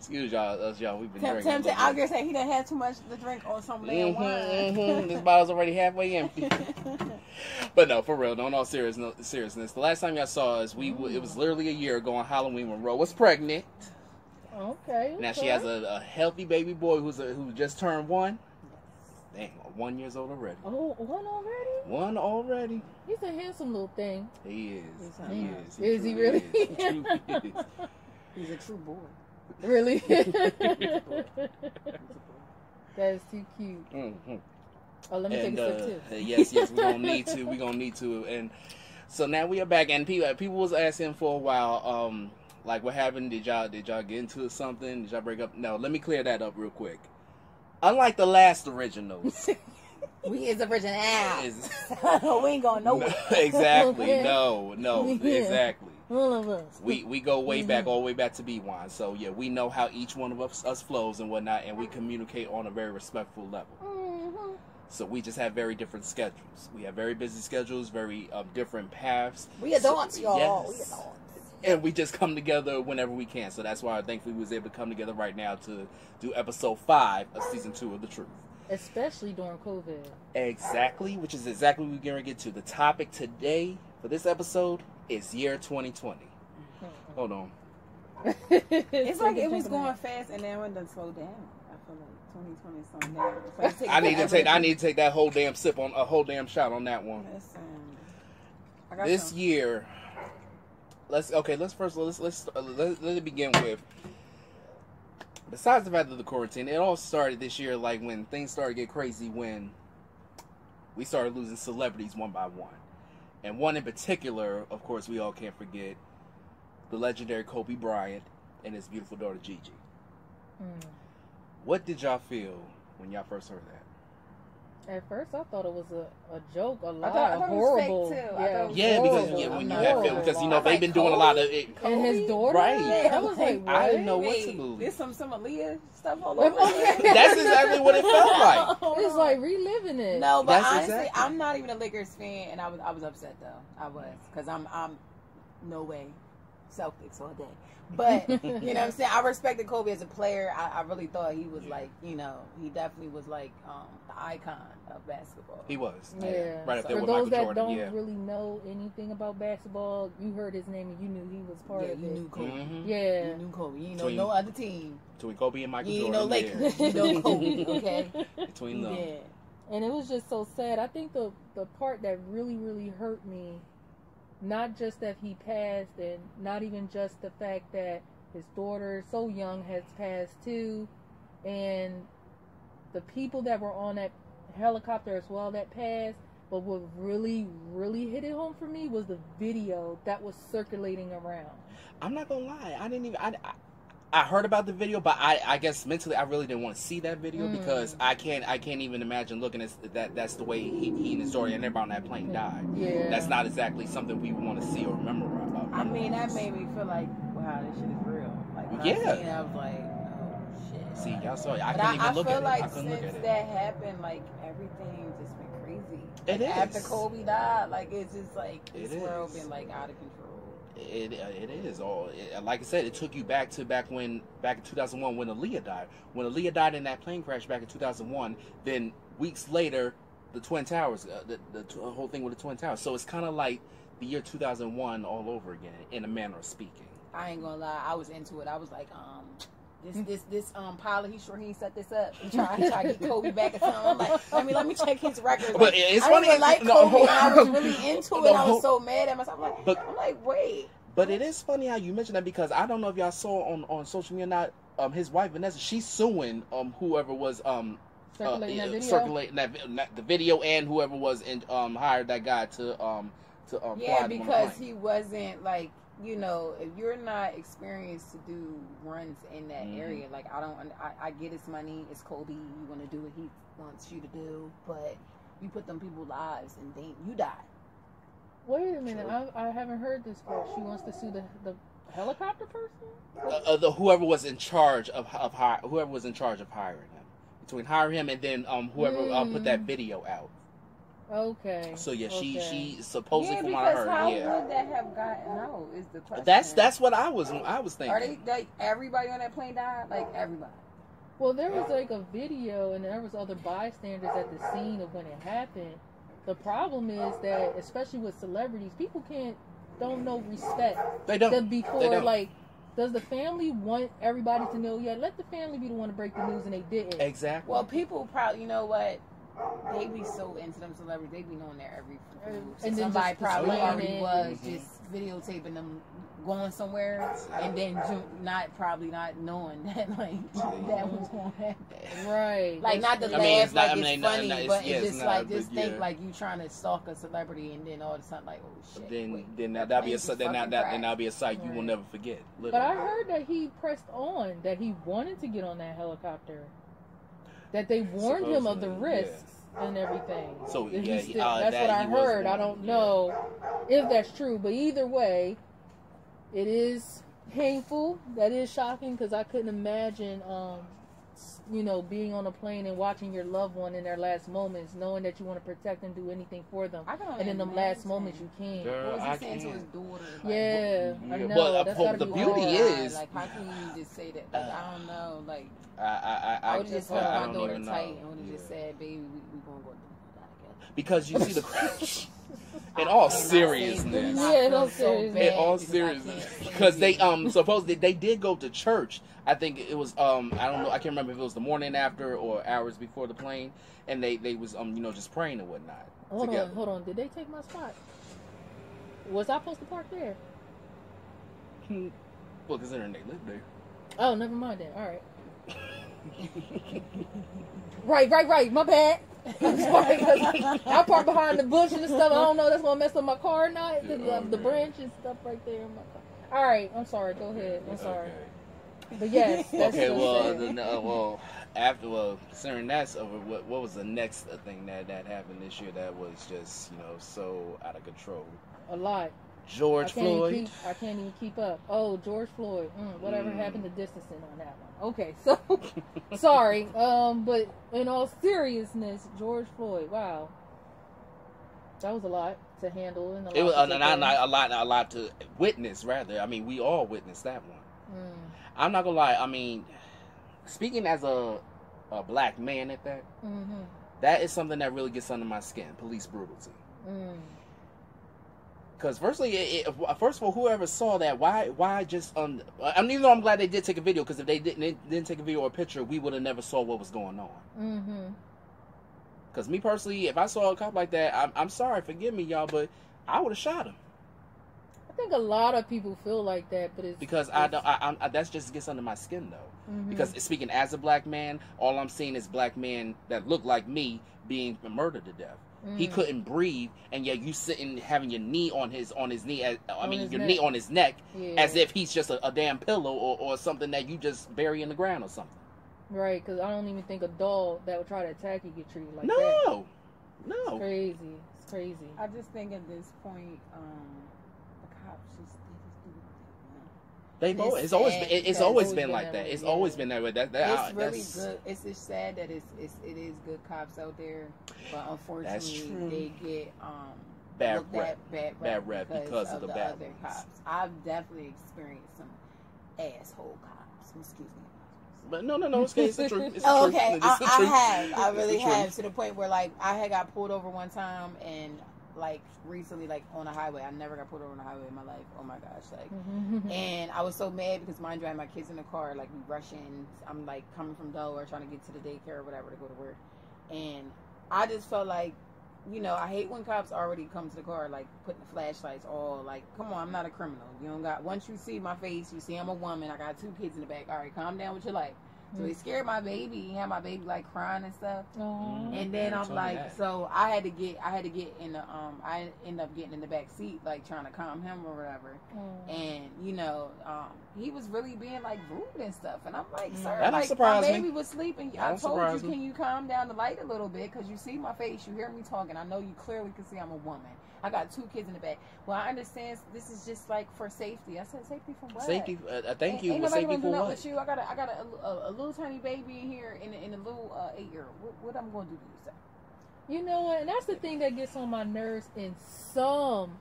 Excuse y'all, we've been drinking. I was gonna say he done had too much to drink on some damn wine. This bottle's already halfway empty. But no, for real, no, in all seriousness. The last time y'all saw us, it was literally a year ago on Halloween when Ro was pregnant. Okay. Now she has a healthy baby boy who just turned 1. Dang, 1 year old already. Oh, 1 already? 1 already. He's a handsome little thing. He is. Is he really? He's a true boy. Really? That is too cute. Mm-hmm. Oh, let me take a sip too. Yes, we're gonna need to. And so now we are back, and people was asking for a while, like what happened? Did y'all get into something? Did y'all break up? No, let me clear that up real quick. Unlike the last originals, we is original. We ain't going nowhere. Exactly. No, exactly. All of us. We go way back, all the way back to B1. So yeah, we know how each one of us flows and whatnot, and we communicate on a very respectful level. Mm-hmm. So we just have very different schedules. We have very busy schedules, very different paths. We adults, y'all. Yes. We adults. And we just come together whenever we can. So that's why thankfully we was able to come together right now to do episode 5 of season 2 of The Truth. Especially during COVID. Exactly, which is exactly what we're going to get to. The topic today for this episode is year 2020. Hold on. It's like it was going fast and then it done slowed down. I feel like 2020 slowed down. I need to take that whole damn sip on a whole damn shot on that one. This year, let's begin with. Besides the fact of the quarantine, it all started this year, like when things started to get crazy, when we started losing celebrities one by one. And one in particular, of course, we all can't forget, the legendary Kobe Bryant and his beautiful daughter, Gigi. What did y'all feel when y'all first heard that? At first, I thought it was a joke, a lie, I thought horrible. It was fake too. Yeah, because you know they've been doing a lot of it. And his daughter, right? Yeah, I was like, what? I didn't know what to believe. There's some Aaliyah stuff all over. That's exactly what it felt like. It's like reliving it. No, but That's honestly, exactly. I'm not even a Lakers fan, and I was upset though. I was, because I'm no way Celtics all day. But you know what I'm saying, I respected Kobe as a player. I really thought he was like, he definitely was like the icon of basketball. He was. Yeah. Right up there For with those Michael that Jordan. don't really know anything about basketball, you heard his name and you knew he was part of it. You knew Kobe. Mm-hmm. Yeah. You knew Kobe. You know no other team. Between Kobe and Michael You Jordan. know Lakers. You know Kobe. Okay. Between them. Yeah. And it was just so sad. I think the part that really, really hurt me, not just that he passed, and not even just the fact that his daughter, so young, has passed too, and the people that were on that helicopter as well that passed. But what really, really hit it home for me was the video that was circulating around. I'm not gonna lie, I didn't even. I heard about the video, but I guess mentally I really didn't want to see that video because I can't even imagine looking at that. That's the way he and his daughter and everybody on that plane died. Yeah, that's not exactly something we want to see or remember. I mean, that made me feel like, wow, this shit is real. Like when I seen it, I was like, oh shit. See, y'all saw it. I couldn't even look at it. I feel like since that happened, like everything just been crazy. It is. After Kobe died, like it's just like this world been like out of control. It is all like I said. It took you back in 2001 when Aaliyah died. When Aaliyah died in that plane crash back in 2001, then weeks later, the Twin Towers, the whole thing with the Twin Towers. So it's kind of like the year 2001 all over again, in a manner of speaking. I ain't gonna lie, I was into it. I was like, this pilot, he set this up. He tried to get Kobe back or something. I'm like, let me check his records. But it's funny. I like Kobe, and I was really into it. I was so mad at myself. I'm like, wait. But it is funny how you mentioned that because I don't know if y'all saw on social media or not. His wife Vanessa, she's suing whoever was circulating the video and whoever was hired that guy to yeah, because he wasn't like, if you're not experienced to do runs in that area, like I get his money, it's Kobe, you want to do what he wants you to do, but you put them people's lives in danger. You die. Wait a minute, I haven't heard this part. She wants to sue the helicopter person? Whoever was in charge of hiring him. Between hiring him and then whoever put that video out. Okay. So yeah, okay. she supposedly Yeah, from what I heard. how Yeah. would that have gotten out? Is the question. That's what I was thinking. Are they like everybody on that plane died? Like everybody. Well, there was like a video, and there was other bystanders at the scene of when it happened. The problem is that, especially with celebrities, people don't know respect. They don't. Before, They don't. like, does the family want everybody to know? Yeah, let the family be the one to break the news, and they didn't. Exactly. Well, people probably, you know what? They be so into them celebrities. They be knowing their every move. So And then somebody just probably displaying already it. was just videotaping them going somewhere, and then not knowing that like that was going to happen. Right. Like not to I mean, laugh it's not- like I it's mean, funny, no, it's- but yeah, it's it's just not, like just but think yeah. like you trying to stalk a celebrity, and then all of a sudden like oh shit. Then that'll be a sight you will never forget. Literally. But I heard that he pressed on, that he wanted to get on that helicopter, that they warned him of the Supposedly, risks and everything. So, And yeah, he that's that what I he was heard. I warned, don't yeah. know if that's true, but either way, it is painful. That is shocking because I couldn't imagine, being on a plane and watching your loved one in their last moments, knowing that you want to protect and do anything for them, and in them last moments you can't. Girl, What was I he saying to can't. his daughter? Like, Yeah, I know. But That's gotta the be beauty hard. is, like how can you just say that? Like, I don't know. Like I would have just I held my don't daughter even tight know. and would have Yeah. just said, "Baby, we gonna go together." Because you see the crash. In I all cannot say seriousness. that. I Yeah, in all feel so seriousness. bad In all because I seriousness, can't because stand they it. supposedly they did go to church. I think it was I don't know, I can't remember if it was the morning after or hours before the plane, and they was just praying and whatnot. Hold on. Did they take my spot? Was I supposed to park there? Well, considering they live there. Oh, never mind then. All right. Right. My bad. I'm sorry. 'Cause I park behind the bush and stuff. I don't know. That's gonna mess up my car or not. The branch and stuff right there in my car. All right. I'm sorry. Go ahead. I'm sorry. Okay. But yes. That's Okay. so sad. Considering that's over, what was the next thing that happened this year that was just so out of control? A lot. George Floyd. I can't even keep up. Oh, George Floyd. Whatever happened to distancing on that one? Okay, so sorry. But in all seriousness, George Floyd. Wow, that was a lot to handle. And It was a lot to witness. Rather, I mean, we all witnessed that one. I'm not gonna lie. I mean, speaking as a black man at that, that is something that really gets under my skin. Police brutality. Because first of all, whoever saw that, why just I mean, even though I'm glad they did take a video, because if they didn't take a video or a picture, we would have never saw what was going on. Because me personally, if I saw a cop like that, I'm sorry, forgive me, y'all, but I would have shot him. I think a lot of people feel like that, but it's Because that's just gets under my skin though. Because speaking as a black man, all I'm seeing is black men that look like me being murdered to death. He couldn't breathe, and yet you sitting having your knee on his knee. Knee on his neck, as if he's just a damn pillow or something that you just bury in the ground or something. Right, because I don't even think a dog that would try to attack you get treated like that. No. It's crazy. It's crazy. I just think at this point, the cops just do what It's always been like that. It's always been that way. It's really good. It's just sad that it is good cops out there, but unfortunately they get bad rep because of the other bad ones. cops. I've definitely experienced some asshole cops. Excuse me. But no, it's the truth. It's Oh, the truth. okay. It's the truth. I really It's the have, truth. to the point where like I had got pulled over one time, and like recently, like on a highway. I never got pulled over on a highway in my life. Oh my gosh, like, and I was so mad because mind you, I had my kids in the car, like we rushing. I'm like coming from Delaware, trying to get to the daycare or whatever to go to work, and I just felt like, I hate when cops already come to the car, like putting the flashlights all like, come on, I'm not a criminal. You don't got, once you see my face, you see I'm a woman, I got 2 kids in the back. All right, calm down with your life. So he scared my baby. He had my baby like crying and stuff. And then Yeah, I'm like, so I had to get in the I ended up getting in the back seat, like trying to calm him or whatever. And you know, he was really being like rude and stuff. And I'm like, sir, That like surprise my me. baby was sleeping. I Don't told surprise you, me. can you calm down the light a little bit? Because you see my face, you hear me talking. I know you clearly can see I'm a woman. I got 2 kids in the back. Well, I understand this is just like for safety. I said, safety from what? Safety. Thank you. Ain't With nobody safety gonna do for nothing what? with you. I got a little tiny baby in here in a little 8-year-old. What I'm gonna do to you, sir? You know what? And that's the thing that gets on my nerves in some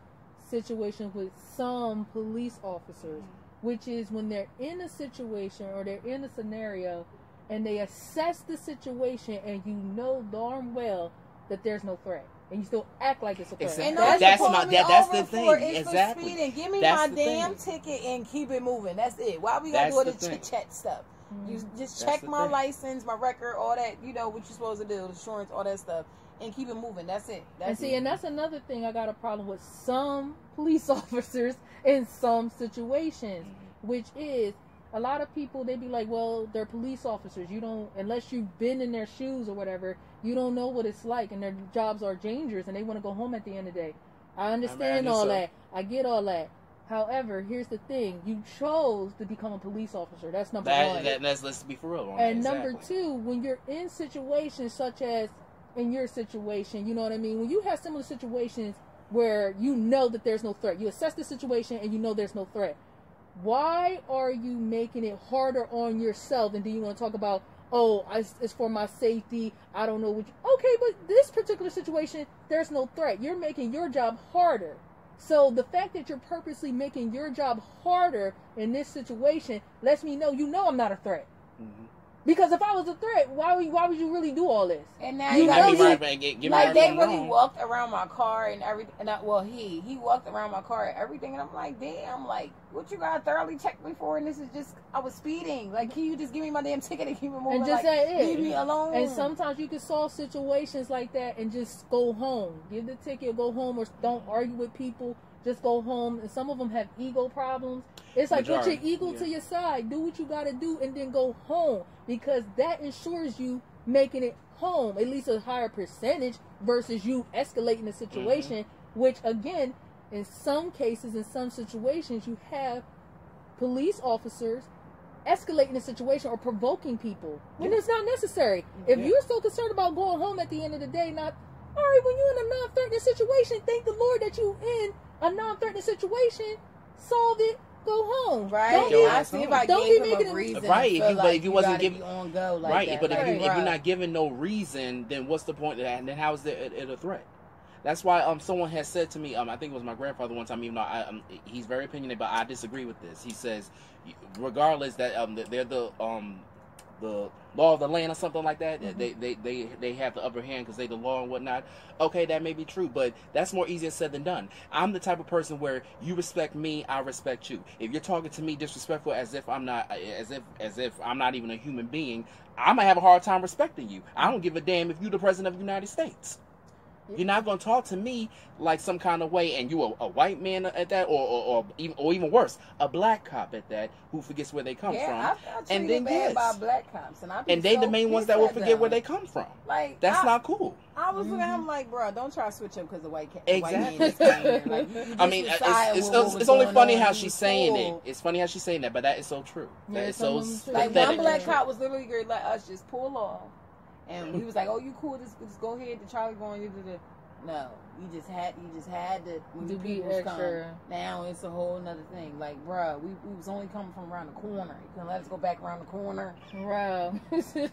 situations with some police officers, which is when they're in a situation or they're in a scenario and they assess the situation and you know darn well that there's no threat. And you still act like it's a threat. Exactly. And That's the thing. Exactly. Speeding. Give me That's my the damn thing. ticket and keep it moving. That's it. Why we gotta do all the chit chat stuff? You just check my license, my record, all that. You know what you're supposed to do, insurance, all that stuff, and keep it moving. That's it. And that's another thing I got a problem with some police officers in some situations, which is a lot of people, they be like, well, they're police officers. You don't, unless you've been in their shoes or whatever, you don't know what it's like, and their jobs are dangerous, and they want to go home at the end of the day. I understand all that. I get all that. However, here's the thing. You chose to become a police officer. That's number one. Let's be for real. And number two, when you're in situations such as in your situation, you know what I mean? When you have similar situations where you know that there's no threat, you assess the situation and you know there's no threat. Why are you making it harder on yourself? And then you want to talk about, oh, it's for my safety. I don't know what you... Okay, but this particular situation, there's no threat. You're making your job harder. So the fact that you're purposely making your job harder in this situation lets me know, you know, I'm not a threat. Because if I was a threat, why would you really do all this? And now you know they really wrong. walked around my car and everything. He walked around my car and everything, and I'm like, damn, like, what you got thoroughly checked me for? And this is just, I was speeding. Like, can you just give me my damn ticket and keep it moving? And just like, say it. Leave me alone. And sometimes you can solve situations like that and just go home. Give the ticket, go home, or don't argue with people. Just go home. And some of them have ego problems. It's like, put your ego to your side. Do what you got to do and then go home. Because that ensures you making it home. At least a higher percentage versus you escalating the situation. Which, again, in some cases, in some situations, you have police officers escalating the situation or provoking people. When it's not necessary. If you're so concerned about going home at the end of the day, not... All right, when you're in a non-threatening situation, thank the Lord that you in a non-threatening situation. Solve it. Go home. Right. Don't be making a reason. Right. If you wasn't giving on go like right, that. but if you're not giving no reason, then what's the point of that? And then how is it a threat? That's why someone has said to me, I think it was my grandfather one time, even though he's very opinionated, but I disagree with this. He says, regardless that they're the law of the land or something like that, they have the upper hand because they the law and whatnot. Okay, that may be true, but that's more easier said than done. I'm the type of person where you respect me, I respect you. If you're talking to me disrespectful as if I'm not even a human being, I'm gonna have a hard time respecting you. I don't give a damn if you're the president of the United States. You're not going to talk to me like some kind of way, and you a white man at that, or even worse, a black cop at that, who forgets where they come from. I and then bad by black cops, and they the main ones that will forget where they come from. Like that's not cool. I was looking at him like, bro, don't try to switch up because the white cat. Exactly. Like, I mean, it's only funny how she's saying it. It's funny how she's saying that, but that is so true. That is so like one black cop was literally going to let us just pull off. And he was like, "Oh, you cool? Just go ahead. The Charlie going into the no. You just had to when the people come. Now it's a whole nother thing. Like, bruh, we was only coming from around the corner. You can let us go back around the corner, bro.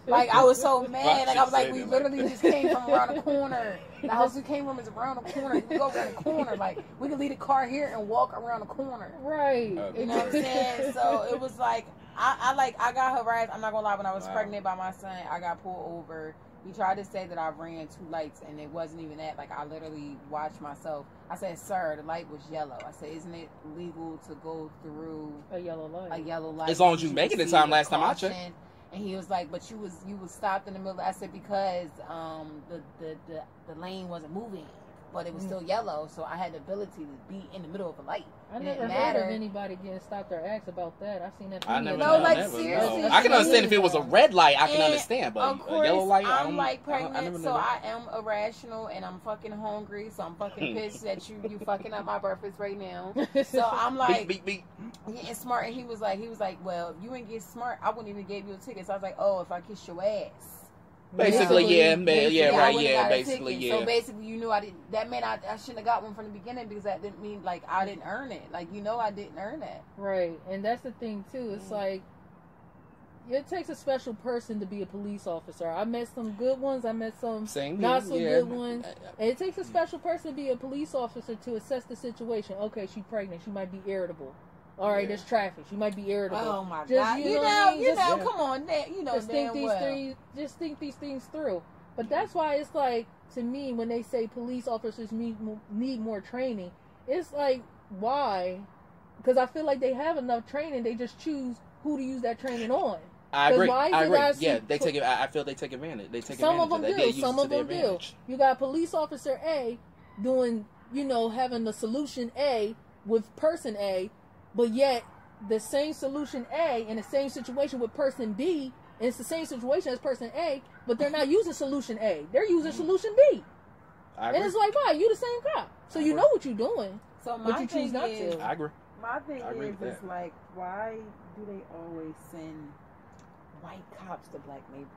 Like I was so mad. Like I was like, we literally just came from around the corner. The house we came from is around the corner. We go around the corner. Like we could leave the car here and walk around the corner. Right. You know what I'm saying? So it was like. I got harassed. I'm not gonna lie. When I was pregnant by my son, I got pulled over. He tried to say that I ran 2 lights, and it wasn't even that. Like I literally watched myself. I said, "Sir, the light was yellow." I said, "Isn't it legal to go through a yellow light? As long as you making the time." Last time I checked. And he was like, "But you was stopped in the middle." I said, "Because the lane wasn't moving." but it was still yellow, so I had the ability to be in the middle of a light. I never heard of anybody getting stopped or asked about that. I've seen that. I never. No, like never, seriously. no. I can understand if it was a red light. I can And understand, but of course, a yellow light. I'm like pregnant, I never knew so that. I am irrational, and I'm fucking hungry, so I'm fucking pissed that you fucking up my breakfast right now. So I'm like, beep. getting smart, and he was like, well, you ain't get smart, I wouldn't even give you a ticket. So I was like, oh, if I kiss your ass. Basically, yeah, I would've got a basically, ticket. yeah. So basically, you knew I didn't. That meant I shouldn't have got one from the beginning, because that didn't mean like I didn't earn it. Like, I didn't earn that. Right, and that's the thing too. It's like it takes a special person to be a police officer. I met some good ones. I met some not so good ones. And it takes a special person to be a police officer to assess the situation. Okay, she's pregnant. She might be irritable. All right, there's traffic. She might be irritable. Oh my God! You know, come on, just think these things through. But that's why it's like, to me, when they say police officers need more training, it's like, why? Because I feel like they have enough training. They just choose who to use that training on. I agree. Yeah, they take it. I feel they take advantage. They take some advantage of them do. Some of them do. You got police officer A doing, having the solution A with person A. But yet, the same solution A in the same situation with person B, and it's the same situation as person A, but they're not using solution A. They're using solution B. And it's like, why? You the same cop. So you know what you're doing. So but you choose not to. I agree. My thing is like, why do they always send white cops to black neighborhoods?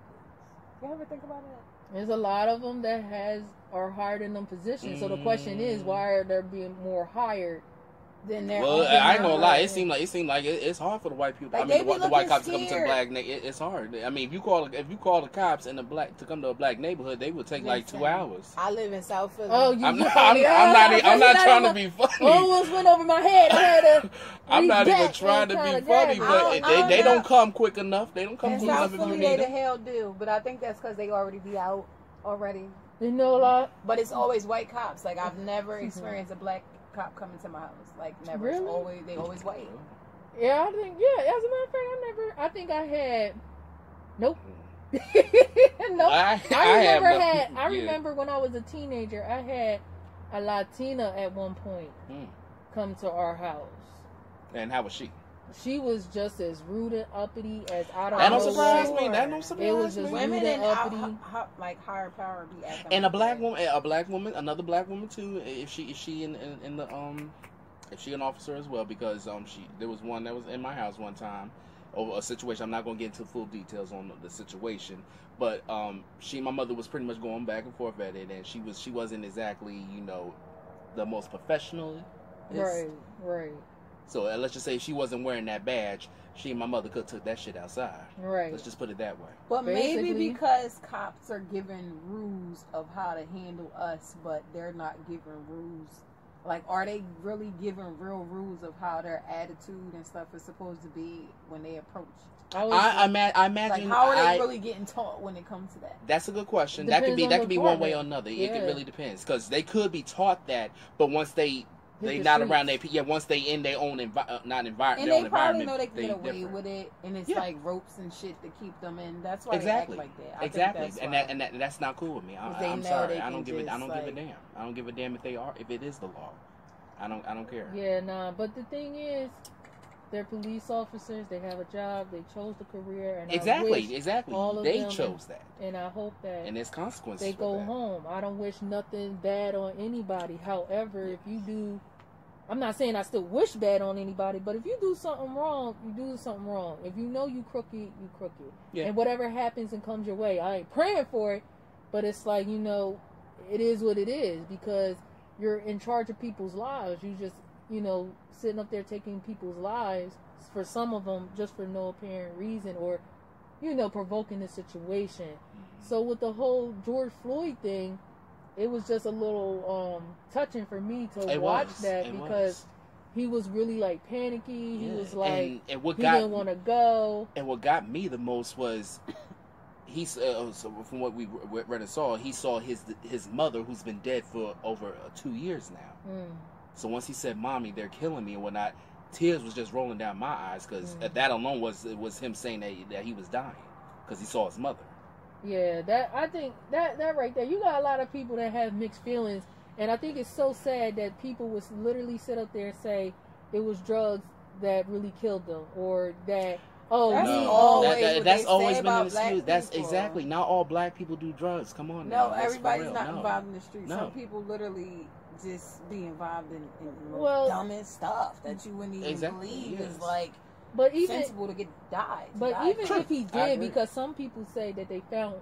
You ever think about that? There's a lot of them that are hired in them positions. So the question is, why are there being more hired? Well, I ain't gonna lie. It seemed like it's hard for the white people. Like, I mean, the white cops to come to the scared. black. It's hard. I mean, if you call the cops in the black to come to a black neighborhood, they would take like 2 hours. I live in South Philly. Oh, I'm not trying to be funny. Almost went over my head. I had to. I'm not even trying to be funny, but they don't come quick enough. They don't come quick enough if you need they the them. hell do, but I think that's because they already be out already. You know a lot. But it's always white cops. Like, I've never experienced a black cop coming to my house. Like, never. Really? They always white. Yeah, I think, as a matter of fact, I think I had, nope. Nope. I remember when I was a teenager, I had a Latina at one point come to our house. And how was she? She was just as rude and uppity as I don't know. That don't surprise me. That don't surprise me. It was just women rude and uppity. Like higher power be acting. And like a black woman, another black woman too. If she in the if she an officer as well, because there was one that was in my house one time over a situation. I'm not gonna get into full details on the situation, but my mother was pretty much going back and forth at it, and she wasn't exactly the most professional. Right. So let's just say if she wasn't wearing that badge, she and my mother could have took that shit outside. Right. Let's just put it that way. But maybe because cops are given rules of how to handle us, but they're not given rules. Like, are they really given real rules of how their attitude and stuff is supposed to be when they approach? I imagine. Like, how are they really getting taught when it comes to that? That's a good question. That could be one way or another. Yeah. It really depends, because they could be taught that, but once they not around their once they in their own environment, and they probably know they can get away with it, and it's like ropes and shit to keep them in. That's why they act like that. Exactly, and that's not cool with me. I'm sorry. I don't give a damn. I don't give a damn if it is the law. I don't care. Yeah, nah. But the thing is, they're police officers. They have a job. They chose the career, and exactly. They chose that, and I hope that and there's consequences. They go home. I don't wish nothing bad on anybody. However, if you do. I'm not saying I still wish bad on anybody, but if you do something wrong, you do something wrong. If you know you crooked, you crooked. Yeah. And whatever happens and comes your way, I ain't praying for it, but it's like, it is what it is, because you're in charge of people's lives. You just, sitting up there taking people's lives, for some of them, just for no apparent reason, or, provoking the situation. So with the whole George Floyd thing, it was just a little touching for me to watch that, because he was really like panicky. He was like, he didn't want to go. And what got me the most was so from what we read and saw, he saw his mother, who's been dead for over 2 years now. So once he said, "Mommy, they're killing me," and whatnot, tears was just rolling down my eyes, because that alone was him saying that he was dying, because he saw his mother. Yeah, I think that right there, you got a lot of people that have mixed feelings, And I think it's so sad that people would literally sit up there and say it was drugs that really killed them, or that that's always been an excuse. That's exactly, not all black people do drugs. Come on, no, everybody's not involved in the street. Some people literally just be involved in the dumbest stuff that you wouldn't even believe is like. But even sensible to get died. But even if he did, because some people say that they found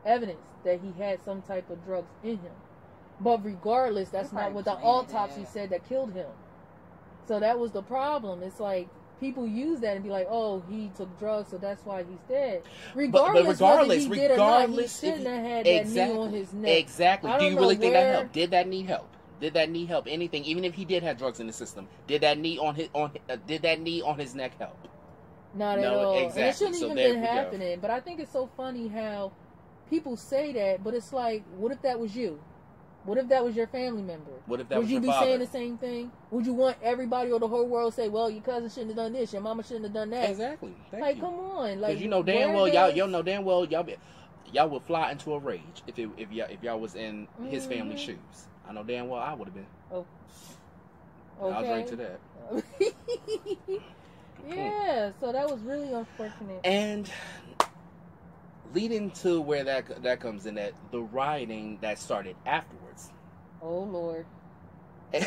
evidence that he had some type of drugs in him. But regardless, that's not what the autopsy said that killed him. So that was the problem. It's like people use that and be like, "Oh, he took drugs, so that's why he's dead." Regardless whether he did or not, he shouldn't have had that knee on his neck. Exactly. Do you really think that helped? Did that knee help? Did that knee help anything? Even if he did have drugs in the system, did that knee on his neck help? Not at all. Exactly. And it shouldn't even been happening. But I think it's so funny how people say that, but it's like, what if that was you? What if that was your family member? What if that was your father? Would you be saying the same thing? Would you want everybody or the whole world to say, "Well, your cousin shouldn't have done this, your mama shouldn't have done that"? Exactly. Like, come on, like, because you know damn well y'all know damn well y'all would fly into a rage if y'all was in his family's shoes. I know damn well I would have been. Oh. Okay. I'll drink to that. Yeah, so that was really unfortunate. And leading to where that comes in, that the rioting that started afterwards. Oh Lord. Yeah,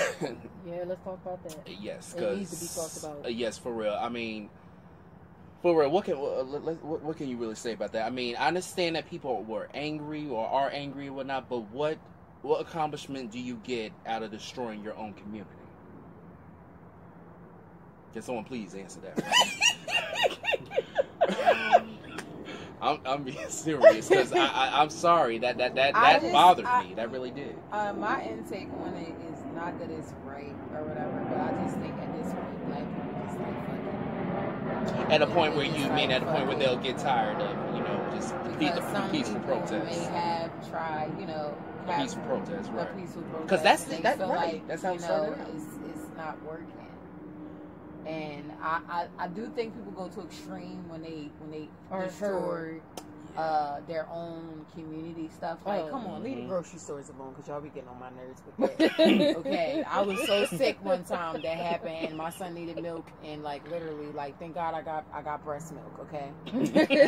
let's talk about that. Yes, because it needs to be talked about. Yes, for real. I mean, for real, what can you really say about that? I mean, I understand that people were angry or are angry or whatnot, but what accomplishment do you get out of destroying your own community? Can someone please answer that? I'm being serious because I'm sorry that bothered me. That really did. My intake on it is not that it's right or whatever, but I just think at this point, black people just like fucking. At a point where they'll get tired of just the peaceful protests. May have tried peaceful protest, right? Peaceful protest. Because that's right. Like, that's how it started. It's not working. And I do think people go to extreme when they destroy their own community stuff. Like, come on, leave the grocery stores alone because y'all be getting on my nerves with that. Okay, I was so sick one time that happened, and my son needed milk, and like literally, like, thank God I got breast milk. Okay,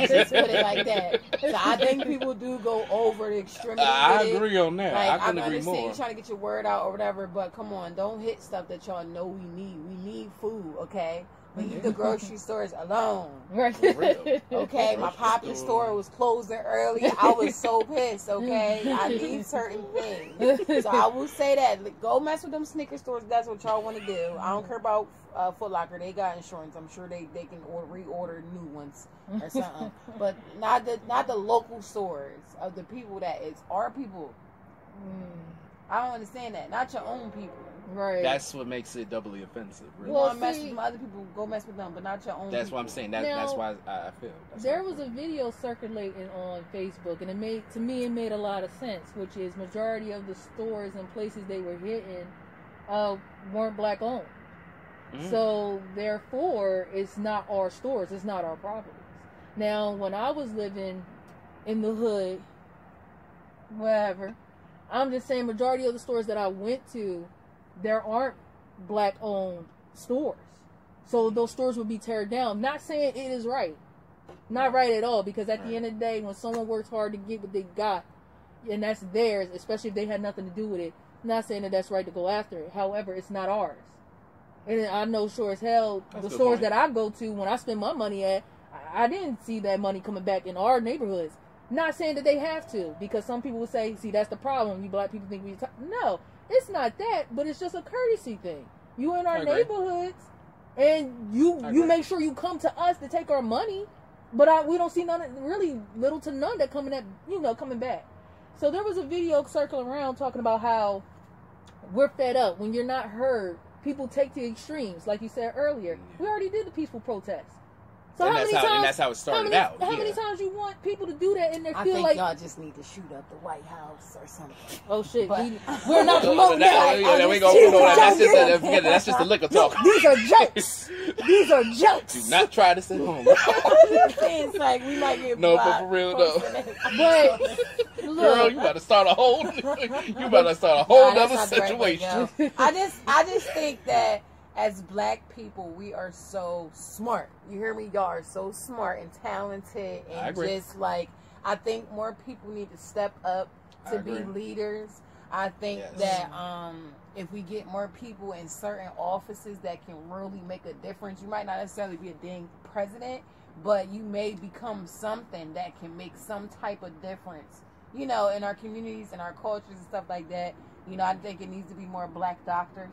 just put it like that. So I think people do go over the extremity. I agree on that. Like, I couldn't agree understand more. You're trying to get your word out or whatever, but come on, don't hit stuff that y'all know we need. We need food, okay? Leave the grocery stores alone. Right. Okay, my Poppy store was closing early. I was so pissed, okay? I need certain things. So I will say that. Go mess with them Snicker stores if that's what y'all want to do. I don't care about Foot Locker. They got insurance. I'm sure they can reorder new ones or something. But not the local stores of the people that is our people. I don't understand that. Not your own people. Right. That's what makes it doubly offensive. Really. Well, mess with other people, go mess with them, but not your own. That's people. what I'm saying. That's why I feel. There was a video circulating on Facebook, and it made a lot of sense. Which is, majority of the stores and places they were hitting weren't black owned. So therefore, it's not our stores. It's not our properties. Now, when I was living in the hood, wherever, I'm just saying, majority of the stores that I went to, there aren't black-owned stores. So those stores would be teared down. Not saying it is right. Not right at all, because at the end of the day, when someone works hard to get what they got, and that's theirs, especially if they had nothing to do with it, I'm not saying that that's right to go after it. However, it's not ours. And I know sure as hell, the stores that I go to, when I spend my money at, I didn't see that money coming back in our neighborhoods. Not saying that they have to, because some people would say, see, that's the problem. You black people think no. It's not that, but it's just a courtesy thing. You in our neighborhoods, and you make sure you come to us to take our money, but we don't see really little to none that coming back. So there was a video circling around talking about how we're fed up when you're not heard. People take to extremes, like you said earlier. We already did the peaceful protest. So and that's how it started out. How many times you want people to do that in their I feel think like y'all just need to shoot up the White House or something. Oh shit, we're not promoting that. That's just the liquor talk. These are jokes. These are jokes. Do not try this at home. It's like we might get but for real though. But girl, you about to start a whole other that's not the right way to situation. go. I just think that as black people, we are so smart. You hear me? Y'all are so smart and talented, I and agree. just like I think more people need to step up to be leaders. I think that if we get more people in certain offices that can really make a difference, you might not necessarily be a dang president, but you may become something that can make some type of difference, you know, in our communities and our cultures and stuff like that. You know, I think it needs to be more black doctors.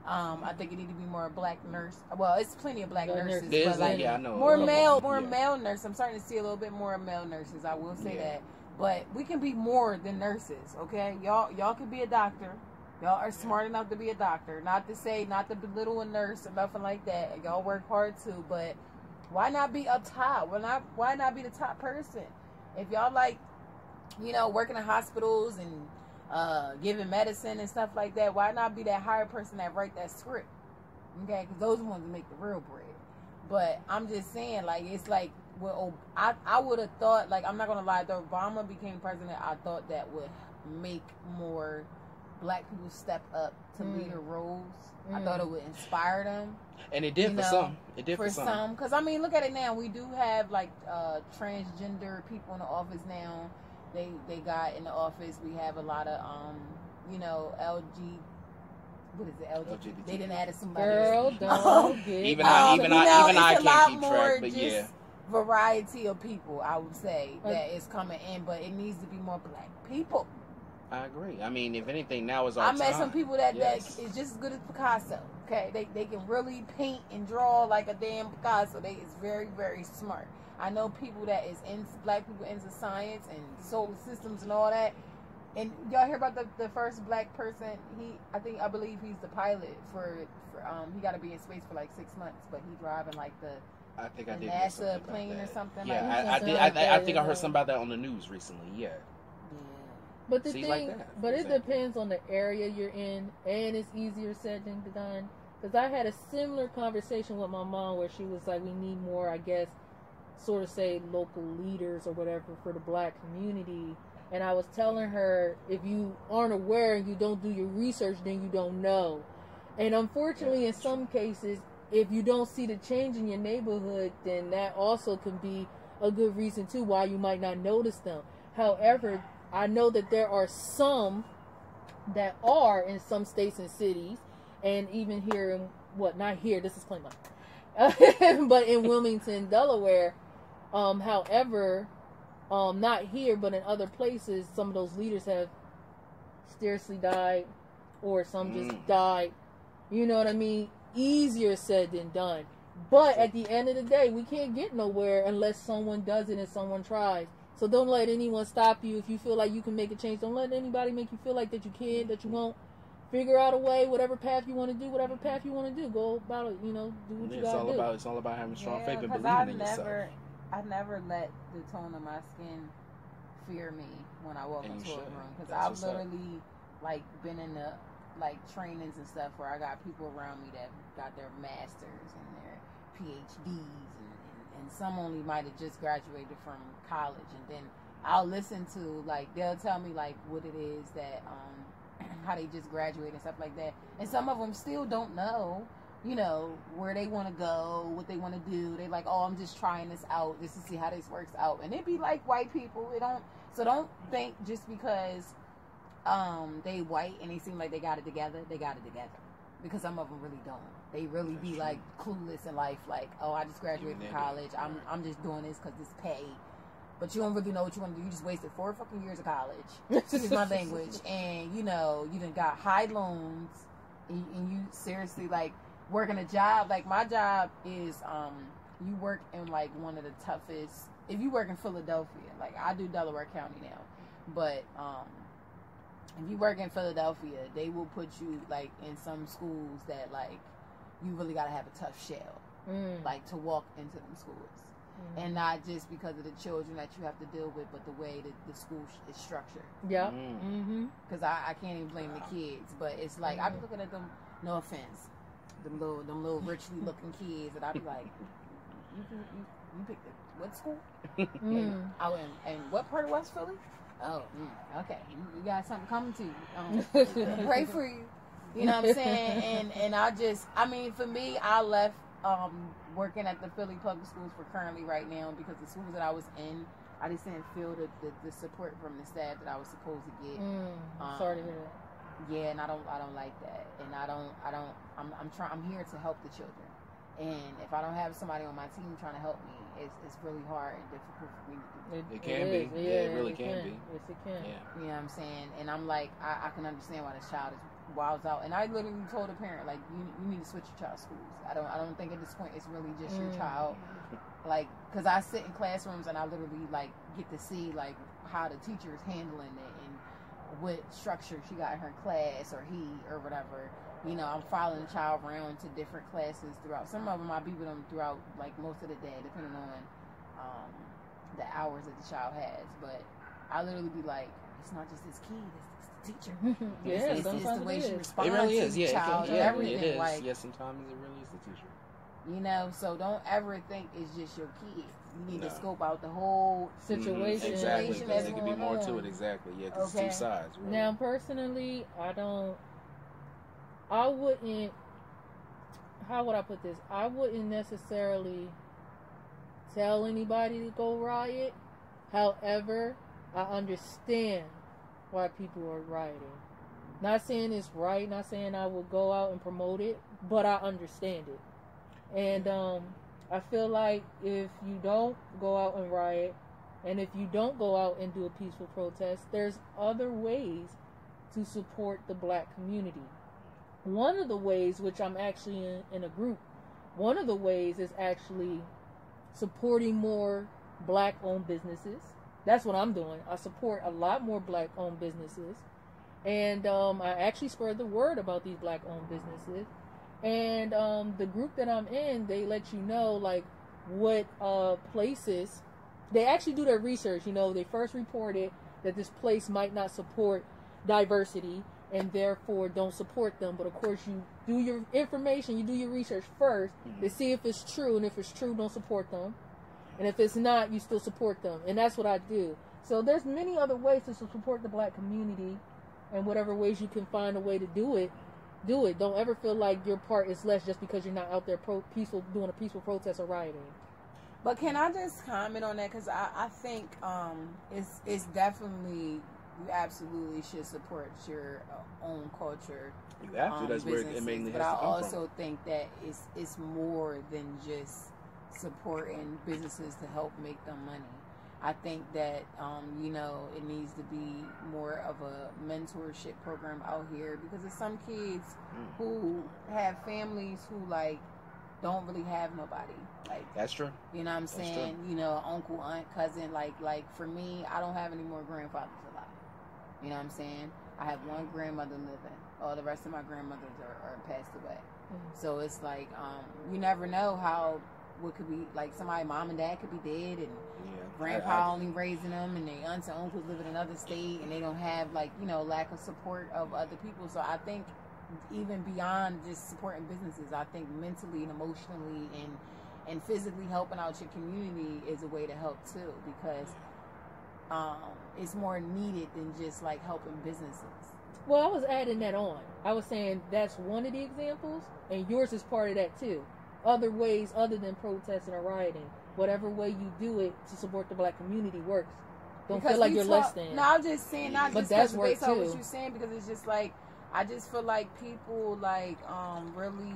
I think it needs to be more black nurse. Well, it's plenty of black nurses, but like I know. more male nurses. I'm starting to see a little bit more male nurses. I will say that. But we can be more than nurses, okay? Y'all can be a doctor. Y'all are smart enough to be a doctor. Not to belittle a nurse or nothing like that. Y'all work hard too, but why not be up top? Why not be the top person? If y'all like, you know, working in hospitals and giving medicine and stuff like that, why not be that hired person that write that script? Okay, because those are the ones that make the real bread. But I'm just saying, like, it's like, well, I would have thought, like, I'm not going to lie, if Obama became president, I thought that would make more black people step up to leader roles. I thought it would inspire them. And it did for some. It did for some. Because, I mean, look at it now. We do have, like, transgender people in the office now. They got in the office. We have a lot of, you know, what is it? LGBT. They didn't add somebody. Girl, don't get even I can't keep track, but yeah. Variety of people, I would say, that is coming in, but it needs to be more black people. I agree. I mean, if anything, now is our time. I met some people that is just as good as Picasso. Okay, they can really paint and draw like a damn Picasso. They is very, very smart. I know people that is in black people into science and solar systems and all that. And y'all hear about the first black person? I believe he's the pilot for he got to be in space for like 6 months, but he driving like the NASA plane or something. Yeah, like I think I heard something about that on the news recently. Yeah. But the thing, it depends on the area you're in, and it's easier said than done. Because I had a similar conversation with my mom where she was like, we need more, I guess, sort of say local leaders or whatever for the black community. And I was telling her, if you aren't aware and you don't do your research, then you don't know. And unfortunately, in some cases, if you don't see the change in your neighborhood, then that also can be a good reason too why you might not notice them. However, I know that there are some that are in some states and cities, and even here in not here, this is Claymont, but in Wilmington, Delaware. However, not here, but in other places, some of those leaders have seriously died, or some just died. You know what I mean? Easier said than done. But at the end of the day, we can't get nowhere unless someone does it and someone tries. So don't let anyone stop you. If you feel like you can make a change, don't let anybody make you feel like that you can, that you won't. Figure out a way, whatever path you want to do, whatever path you want to do. Go about it, you know, do what you got to do. It's all about having strong faith and believing in yourself. I never let the tone of my skin fear me when I walk into a room. Because I've literally, like, been in the, like, trainings and stuff where I got people around me that got their masters and their PhDs and some only might have just graduated from college, and then I'll listen to, like, they'll tell me, like, what it is that how they just graduated and stuff like that, and some of them still don't know, you know, where they want to go, what they want to do. They like, oh, I'm just trying this out just to see how this works out. And it be like white people. Don't think just because they white and they seem like they got it together, because some of them really don't. They really be like clueless in life, like, oh, I just graduated from college, I'm just doing this because this pay. But you don't really know what you want to do. You just wasted 4 fucking years of college. Excuse my language. And, you know, you done got high loans. And you seriously, like, working a job. Like, my job is, you work in, like, one of the toughest. If you work in Philadelphia, like, I do Delaware County now. But, if you work in Philadelphia, they will put you, like, in some schools that, like, you really got to have a tough shell. Like, to walk into them schools. And not just because of the children that you have to deal with, but the way that the school is structured. Yeah. Because I can't even blame the kids, but it's like, I be looking at them, no offense, them little richly looking kids, and I be like, you picked what school? And what part of West Philly? Oh, okay. You got something coming to you. Pray for you. You know what I'm saying? And I mean, for me, I left working at the Philly Public Schools for currently right now because the schools that I was in, I just didn't feel the support from the staff that I was supposed to get. Sorry to hear that. Yeah, and I don't like that. And I'm here to help the children. And if I don't have somebody on my team trying to help me, it's really hard and difficult for me to do. It can be. Yeah, it really can be. Yes, it can. Yeah. You know what I'm saying? And I'm like, I can understand why this child is wild out. And I literally told a parent, like, you need to switch your child's schools. I don't think at this point it's really just your child. Like, because I sit in classrooms and I literally, like, get to see, like, how the teacher is handling it and what structure she got in her class or he or whatever. You know, I'm following the child around to different classes throughout. Some of them I be with them throughout, like, most of the day, depending on the hours that the child has. But I literally be like, it's not just this kid, it's the teacher. Yeah, it's the way she responds it really is. to the child and everything. It is. Like, yeah, sometimes it really is the teacher. you know, so don't ever think it's just your kid. You need to scope out the whole situation. Exactly, Situation because that's it could be going more to on. it. Exactly. Yeah, because Okay. it's two sides. Really. Now, personally, I wouldn't, how would I put this? I wouldn't necessarily tell anybody to go riot. However, I understand why people are rioting. Not saying it's right, not saying I will go out and promote it, but I understand it. And I feel like if you don't go out and riot, and if you don't go out and do a peaceful protest, there's other ways to support the black community. One of the ways, which I'm actually in a group, one of the ways is actually supporting more black-owned businesses. That's what I'm doing. I support a lot more black-owned businesses. And I actually spread the word about these black-owned businesses. And the group that I'm in, they let you know, like, what places... They actually do their research. You know, they first reported that this place might not support diversity and therefore don't support them. But, of course, you do your information, you do your research first to see if it's true. And if it's true, don't support them. And if it's not, you still support them. And that's what I do. So there's many other ways to support the black community. And whatever ways you can find a way to do it, do it. Don't ever feel like your part is less just because you're not out there doing a peaceful protest or rioting. But can I just comment on that? Because I think it's definitely, you absolutely should support your own culture. You have to. That's where it mainly has to come from. But I also think that it's more than just supporting businesses to help make them money. I think that, you know, it needs to be more of a mentorship program out here because there's some kids who have families who, like, don't really have nobody. Like, that's true. You know what I'm saying? You know, uncle, aunt, cousin. Like for me, I don't have any more grandfathers alive. You know what I'm saying? I have one grandmother living. All the rest of my grandmothers are passed away. So it's like, you never know what could be, like, somebody, mom and dad could be dead, and grandpa only raising them, and their aunts and uncles live in another state, and they don't have, like, you know, lack of support of other people. So I think even beyond just supporting businesses, I think mentally and emotionally and physically helping out your community is a way to help too, because it's more needed than just like helping businesses. Well, I was adding that on. I was saying that's one of the examples, and yours is part of that too. Other ways other than protesting or rioting, whatever way you do it to support the black community works. Don't feel like you're less than. No, I'm just saying, not but just that's based on what too. you're saying, because it's just like, I just feel like people like really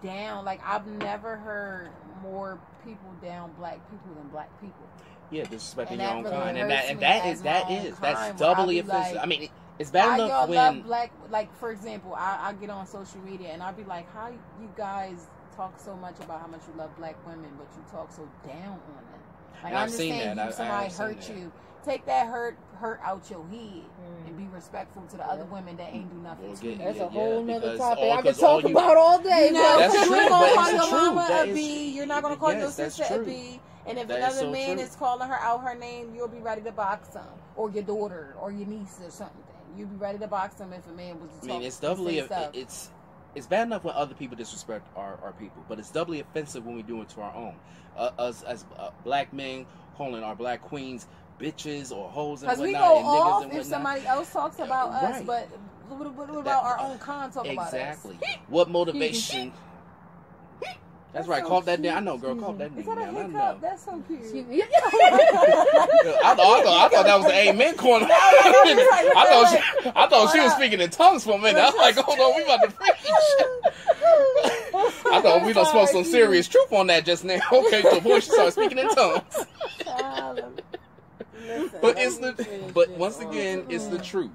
down. Like, I've never heard more people down black people than black people. Yeah, disrespecting And your that own really kind, hurts and me as my own that's kind, doubly where I be offensive. like, I mean, it's bad y'all enough when love black. Like, for example, I get on social media and I be like, how you guys talk so much about how much you love black women, but you talk so down on them. Like, I understand you, somebody hurt you. Take that hurt out your head and be respectful to the other women that ain't do nothing to you. That's a whole nother topic I could talk about all day. You know, that's you true, ain't gonna but call it's your true. mama That a is- B. You're not gonna call your yes, that's sister a true. B. And if That is another so man true. is calling her out her name, you'll be ready to box him, or your daughter, or your niece, or something. You'd be ready to box him if a man was to talk. I mean, it's doubly stuff. it's bad enough when other people disrespect our people, but it's doubly offensive when we do it to our own. Us as black men calling our black queens bitches or hoes and Because we whatnot, go and niggas off and if whatnot. somebody else talks about us, Right. but what about our own con talk about us? Exactly. What motivation? That's right. so Calm that down. I cute. know, girl. Calm that Is nigga that a down. I hiccup? know. That's so cute. I thought that was the amen corner. I thought she was speaking in tongues for a minute. I was like, hold on, we about to preach. I thought we done spoke some serious truth on that just now. Okay, so boy, she started speaking in tongues. But once again, it's the truth.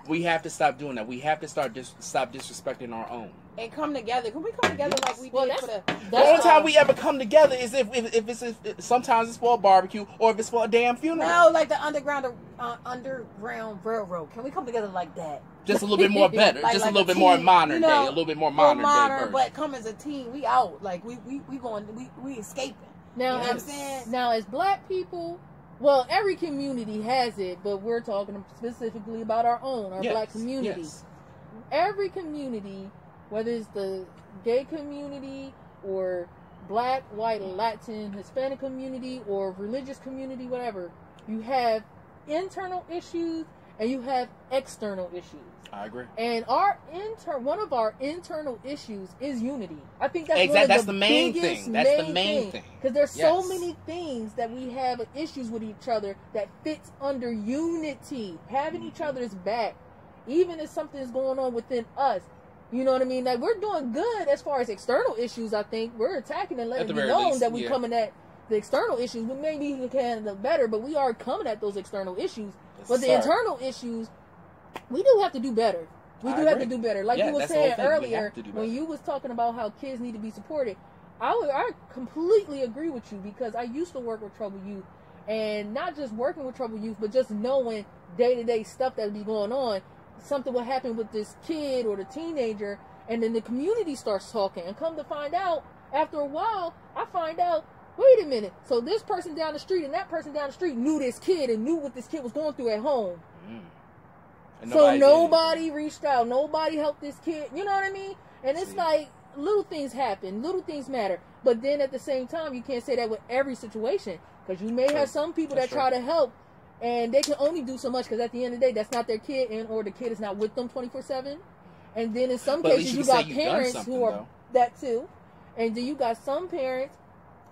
We have to stop doing that. We have to stop disrespecting our own. And come together. Can we come together like we did for the... The only time we ever come together is if sometimes it's for a barbecue or if it's for a damn funeral. No, like the underground railroad. Can we come together like that? Just a little bit more better. Like a a little bit team, more modern you know, day. A little bit more modern day version. but come as a team. We out. Like we escaping. Now, you know what I'm saying? Now, as black people, well, every community has it, but we're talking specifically about our own, our black community. Yes. Every community, whether it's the gay community or black, white, Latin, Hispanic community or religious community, whatever, you have internal issues and you have external issues. I agree. And one of our internal issues is unity. I think that's that's the main thing. That's the main thing. Because there's so many things that we have issues with each other that fits under unity. Having each other's back, even if something's going on within us. You know what I mean? Like, we're doing good as far as external issues, I think. We're attacking and letting it be known that we're coming at the external issues. We maybe we can do better, but we are coming at those external issues. But the internal issues, we do have to do better. We do have to do better. Like you were saying earlier, when you was talking about how kids need to be supported, I completely agree with you because I used to work with troubled youth. And not just working with troubled youth, but just knowing day-to-day stuff that would be going on. Something will happen with this kid or the teenager, and then the community starts talking. And come to find out, after a while, I find out, wait a minute. So this person down the street and that person down the street knew this kid and knew what this kid was going through at home. So nobody reached out. Nobody helped this kid. You know what I mean? And it's like, little things happen. Little things matter. But then at the same time, you can't say that with every situation. Because you may have some people that try to help, and they can only do so much because at the end of the day, that's not their kid, or the kid is not with them 24/7. And then in some cases, you got parents who are that too. And then you got some parents,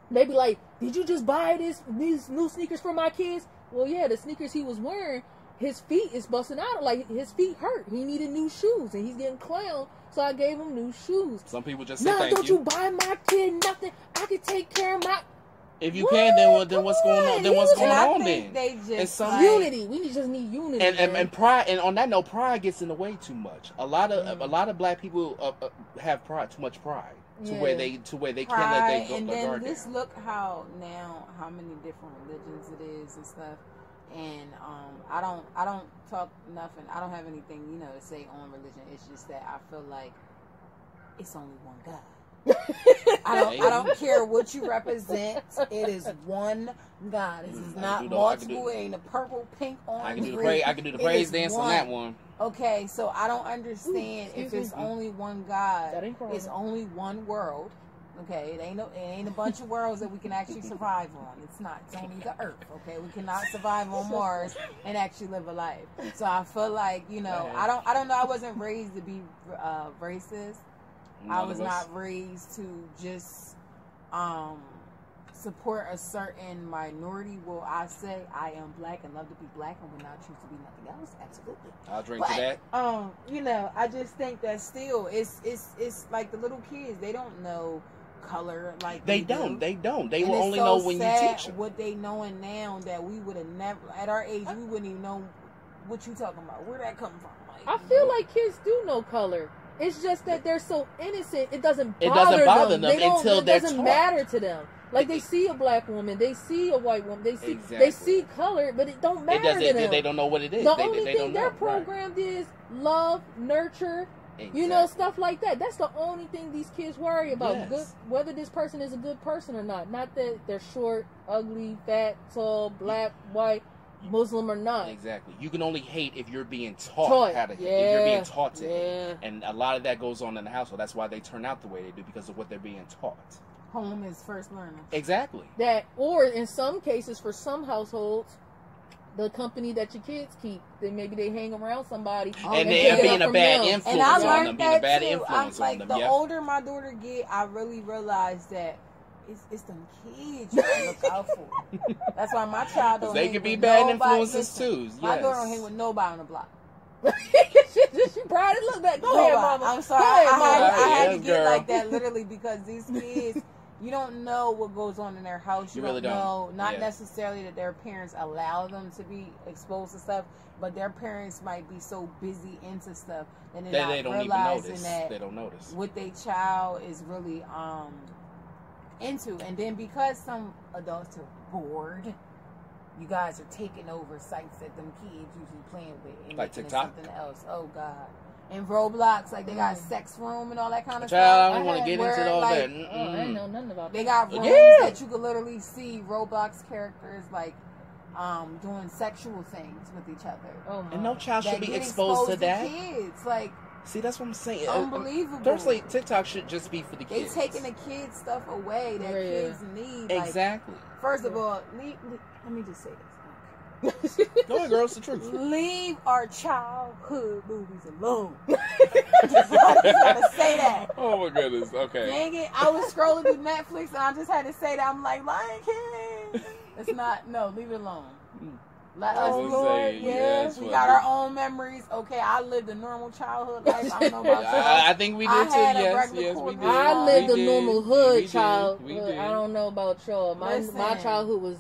they be like, did you just buy these new sneakers for my kids? Well, yeah, the sneakers he was wearing, his feet is busting out. Like, his feet hurt. He needed new shoes, and he's getting clowned. So I gave him new shoes. Some people just say thank you. Don't you buy my kid nothing. I can take care of my... If you can, then what's going on? Then what's going on? Then they just unity. We just need unity. And pride. And on that note, pride gets in the way too much. A lot of black people have pride, too much pride, to where they can't let they go. And then just look how many different religions it is and stuff. And I don't talk nothing. I don't have anything to say on religion. It's just that I feel like it's only one God. I don't care what you represent. It is one God. This is not multiple. It ain't a purple, pink, orange. I can do the praise dance on that one. Okay, so I don't understand if it's only one God. It's only one world. Okay, it ain't a bunch of worlds that we can actually survive on. It's not. It's only the Earth. Okay, we cannot survive on Mars and actually live a life. So I feel like I don't know. I wasn't raised to be racist. I was not raised to just support a certain minority. Well, I say I am black and love to be black and would not choose to be nothing else. Absolutely. I'll drink to that. I just think that still it's like the little kids. They don't know color like they don't. They will only know when you teach them. What they knowing now that we would have never at our age we wouldn't even know what you talking about. Where that come from? Like, I feel like kids do know color. It's just that they're so innocent. It doesn't bother them until they're taught. It doesn't matter to them. Like, they see a black woman, they see a white woman, they see color, but it don't matter to them. They don't know what it is. The only thing they're programmed is love, nurture, stuff like that. That's the only thing these kids worry about. Yes. Whether this person is a good person or not. Not that they're short, ugly, fat, tall, black, white, Muslim or not. Exactly. You can only hate if you're being taught how to hate. If you're being taught to hate. And a lot of that goes on in the household. That's why they turn out the way they do, because of what they're being taught. Home is first learner. Exactly. That, or in some cases, for some households, the company that your kids keep. Then maybe they hang around somebody And they they're pick being up a from bad them. influence And I on them, learned being a that bad too. I'm influence on like, them. the Yeah. older my daughter get, I really realize that it's them kids you gotta look out for. That's why my child don't They hang could be with bad nobody. influences Listen, too. my Yes. daughter don't hang with nobody on the block. she proud to look back. Go ahead, Nobody. mama. I'm sorry. Go ahead, I mama. had to Yes, get girl. like that literally because these kids, you don't know what goes on in their house. You, You really don't. know, not Yeah. necessarily that their parents allow them to be exposed to stuff, but their parents might be so busy into stuff that they're They not don't even realizing notice. that They don't notice. what their child is really into. And then because some adults are bored, you guys are taking over sites that them kids usually playing with and Like making it TikTok? something else. Oh God. And Roblox, like they got sex room and all that kind of Child, stuff. I don't want to get Where, into all like, that. Oh, I didn't know nothing about They that. got rooms Yeah. that you could literally see Roblox characters like doing sexual things with each other. Oh my. And no child That should be get exposed to that. kids, like See, that's what I'm saying. unbelievable. Personally, TikTok should just be for the They kids. taking the kids stuff away that Yeah. kids need. Like, Exactly. first of all, let me just say this. Go ahead, girl. It's the truth. Leave our childhood movies alone. I just gotta say that. Oh my goodness. Okay. Dang it. I was scrolling through Netflix and I just had to say that. I'm like, Lion King. It's not, no, leave it alone. Let us was Lord, saying, yeah, yes, we what got the- our own memories. Okay, I lived a normal childhood life. I don't know about y'all. I think we I did too. had a Yes, regular yes, we Corvette. did. I lived We a did. normal We hood did. childhood. We did. I don't know about y'all. My Listen. childhood was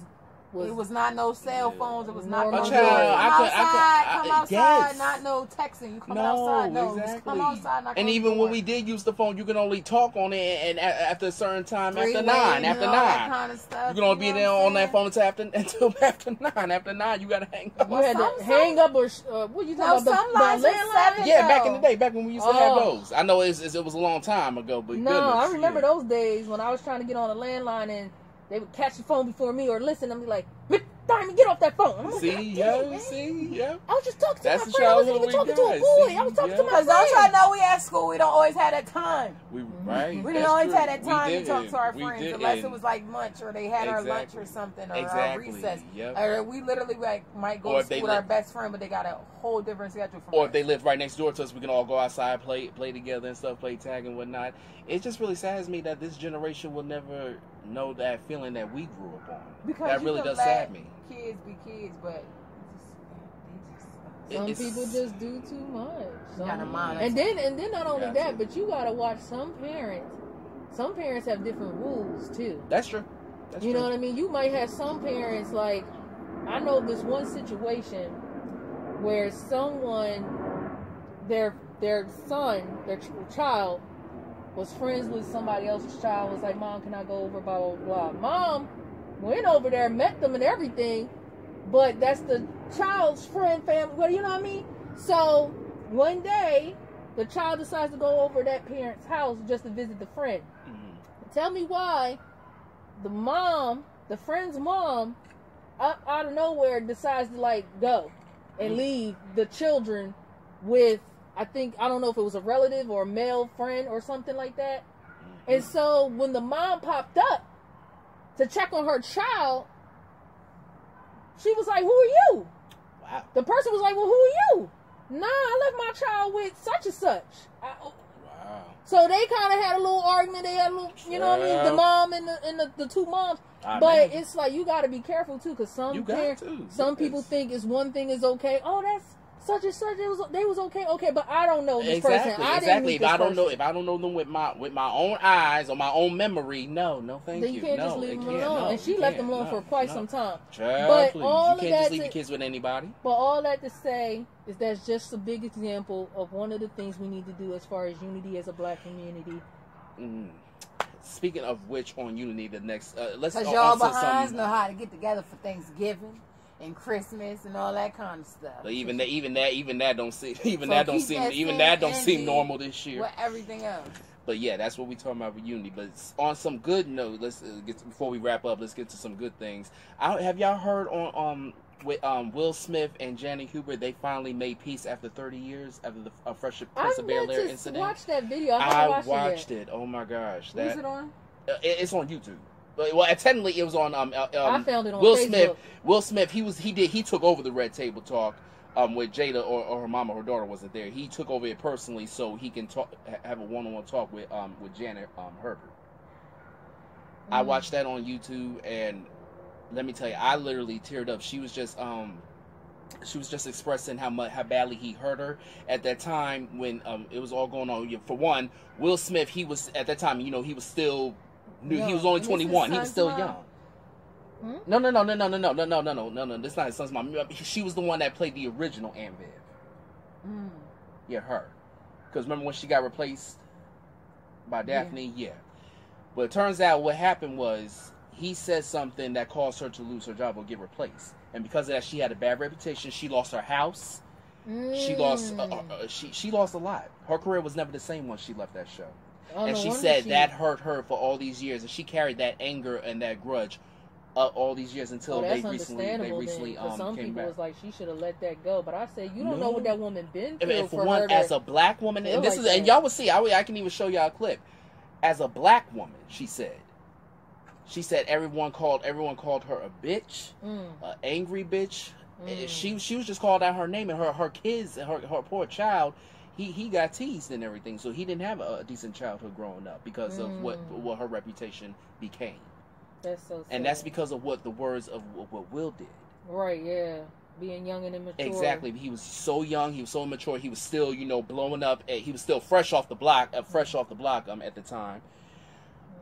It was not no cell phones. It was not no Normal. come Child, outside, come outside, yes. not no texting. You come No, outside, no, just exactly. come outside. Not And close even the when door. we did use the phone, you can only talk on it, and after a certain time, after Freeway 9, and after all that 9. kind of stuff. You can only be know there what I'm on that saying? phone until after 9. After 9, you gotta hang up. You had to some- hang up or what you No, talking about? some lines are landline? 7. Yeah, back in the day, back when we used to have Oh. those. I know it was a long time ago, but No, goodness, I remember yeah. those days when I was trying to get on a landline and they would catch the phone before me or listen and be like, "Miss Diamond, get off that phone." I'm like, See, "God yeah, damn it, see, man. yeah. I was just talking That's to the my friend. I wasn't childhood even talking we to a got. boy. See, I was talking yeah. to my Because don't y'all friend. know we at school, we don't always have that time. We right. We that's didn't always true. have that We time to didn't. talk to our We friends didn't. unless it was like lunch or they had our lunch Exactly. or something or our Exactly. recess. Yep. Or we literally might go Or to if they school with our live- best friend, but they got a whole different schedule from Or us. if they lived right next door to us, we can all go outside, play together and stuff, play tag and whatnot. It just really saddens me that this generation will never know that feeling that we grew up on. Because that you really can does let sad me. kids be kids, but Some It's- people just do too much. you gotta monitor. And then not only Got that, to. but you gotta watch some parents. Some parents have different rules too. That's true. That's You true. know what I mean? You might have some parents like I know this one situation where someone their son, their child was friends with somebody else's child, was like, "Mom, can I go over, blah blah blah." Mom went over there, met them and everything, but that's the child's friend family. Well, you know what I mean? So one day the child decides to go over that parent's house just to visit the friend. Mhm. Tell me why the friend's mom, out of nowhere decides to like go and leave the children with, I don't know if it was a relative or a male friend or something like that. And so when the mom popped up to check on her child, she was like, "Who are you?" Wow. The person was like, "Well, who are you?" "Nah, I left my child with such and such." Wow. So they kind of had a little argument. They had a little, you know what I mean? The Child. mom and the two moms. I But imagine. it's like you got to be careful too, because You some got parents, to. some people Yes. think is one thing is okay. Oh, that's such and such. They was okay, but I don't know this person. I didn't meet If this I don't know, person. if I don't know them with my own eyes or my own memory, no, thank Then you. you can't no, just leave it them can't. alone. No, And she you left can't. them alone No, for quite no. some time. Child, But please. all You of can't that just leave to- your kids with anybody. But all that to say is that's just a big example of one of the things we need to do as far as unity as a black community. Mm. Speaking of which, on Unity, the next let's Because on y'all to behinds some- know how to get together for Thanksgiving and Christmas and all that kind of stuff. But even that don't seem So keep that don't same seem normal this year. With everything else. But yeah, that's what we talking about with Unity. But on some good note, let's before we wrap up, let's get to some good things. Have y'all heard on with Will Smith and Janet Hubert? They finally made peace after 30 years after the Fresh Prince of Bel Air to incident. watch that video. I I haven't watched watched it yet. it. Oh my gosh, Who's it on? It's on YouTube. Well, technically it was on I found it on Will Facebook. Smith. Will Smith, he took over the Red Table Talk with Jada or her mama, her daughter wasn't there. He took over it personally so he can have a one-on-one talk with Janet Herbert. I watched that on YouTube, and let me tell you, I literally teared up. She was just expressing how badly he hurt her at that time when it was all going on. For one, Will Smith, he was at that time, he was still new. He was only 21. He was still young. No. This not his son's mom. She was the one that played the original Aunt Viv. Yeah, her. Because remember when she got replaced by Daphne? Yeah. But it turns out what happened was he said something that caused her to lose her job or get replaced. And because of that, she had a bad reputation. She lost her house. She lost she lost a lot. Her career was never the same once she left that show. And she said that hurt her for all these years, and she carried that anger and that grudge all these years until they recently some came people back. Was like she should have let that go, but I said you don't know what that woman been through. And for one, as a black woman, and this is, and y'all will see. I can even show y'all a clip. As a black woman, she said everyone called her a bitch, an angry bitch. She was just called out her name, and her kids, her poor child. He got teased and everything, so he didn't have a decent childhood growing up because of what her reputation became. That's so sad. And that's because of what the words of what Will did. Right, yeah. Being young and immature. Exactly. He was so young, he was so immature, he was still, blowing up. He was still fresh off the block at the time.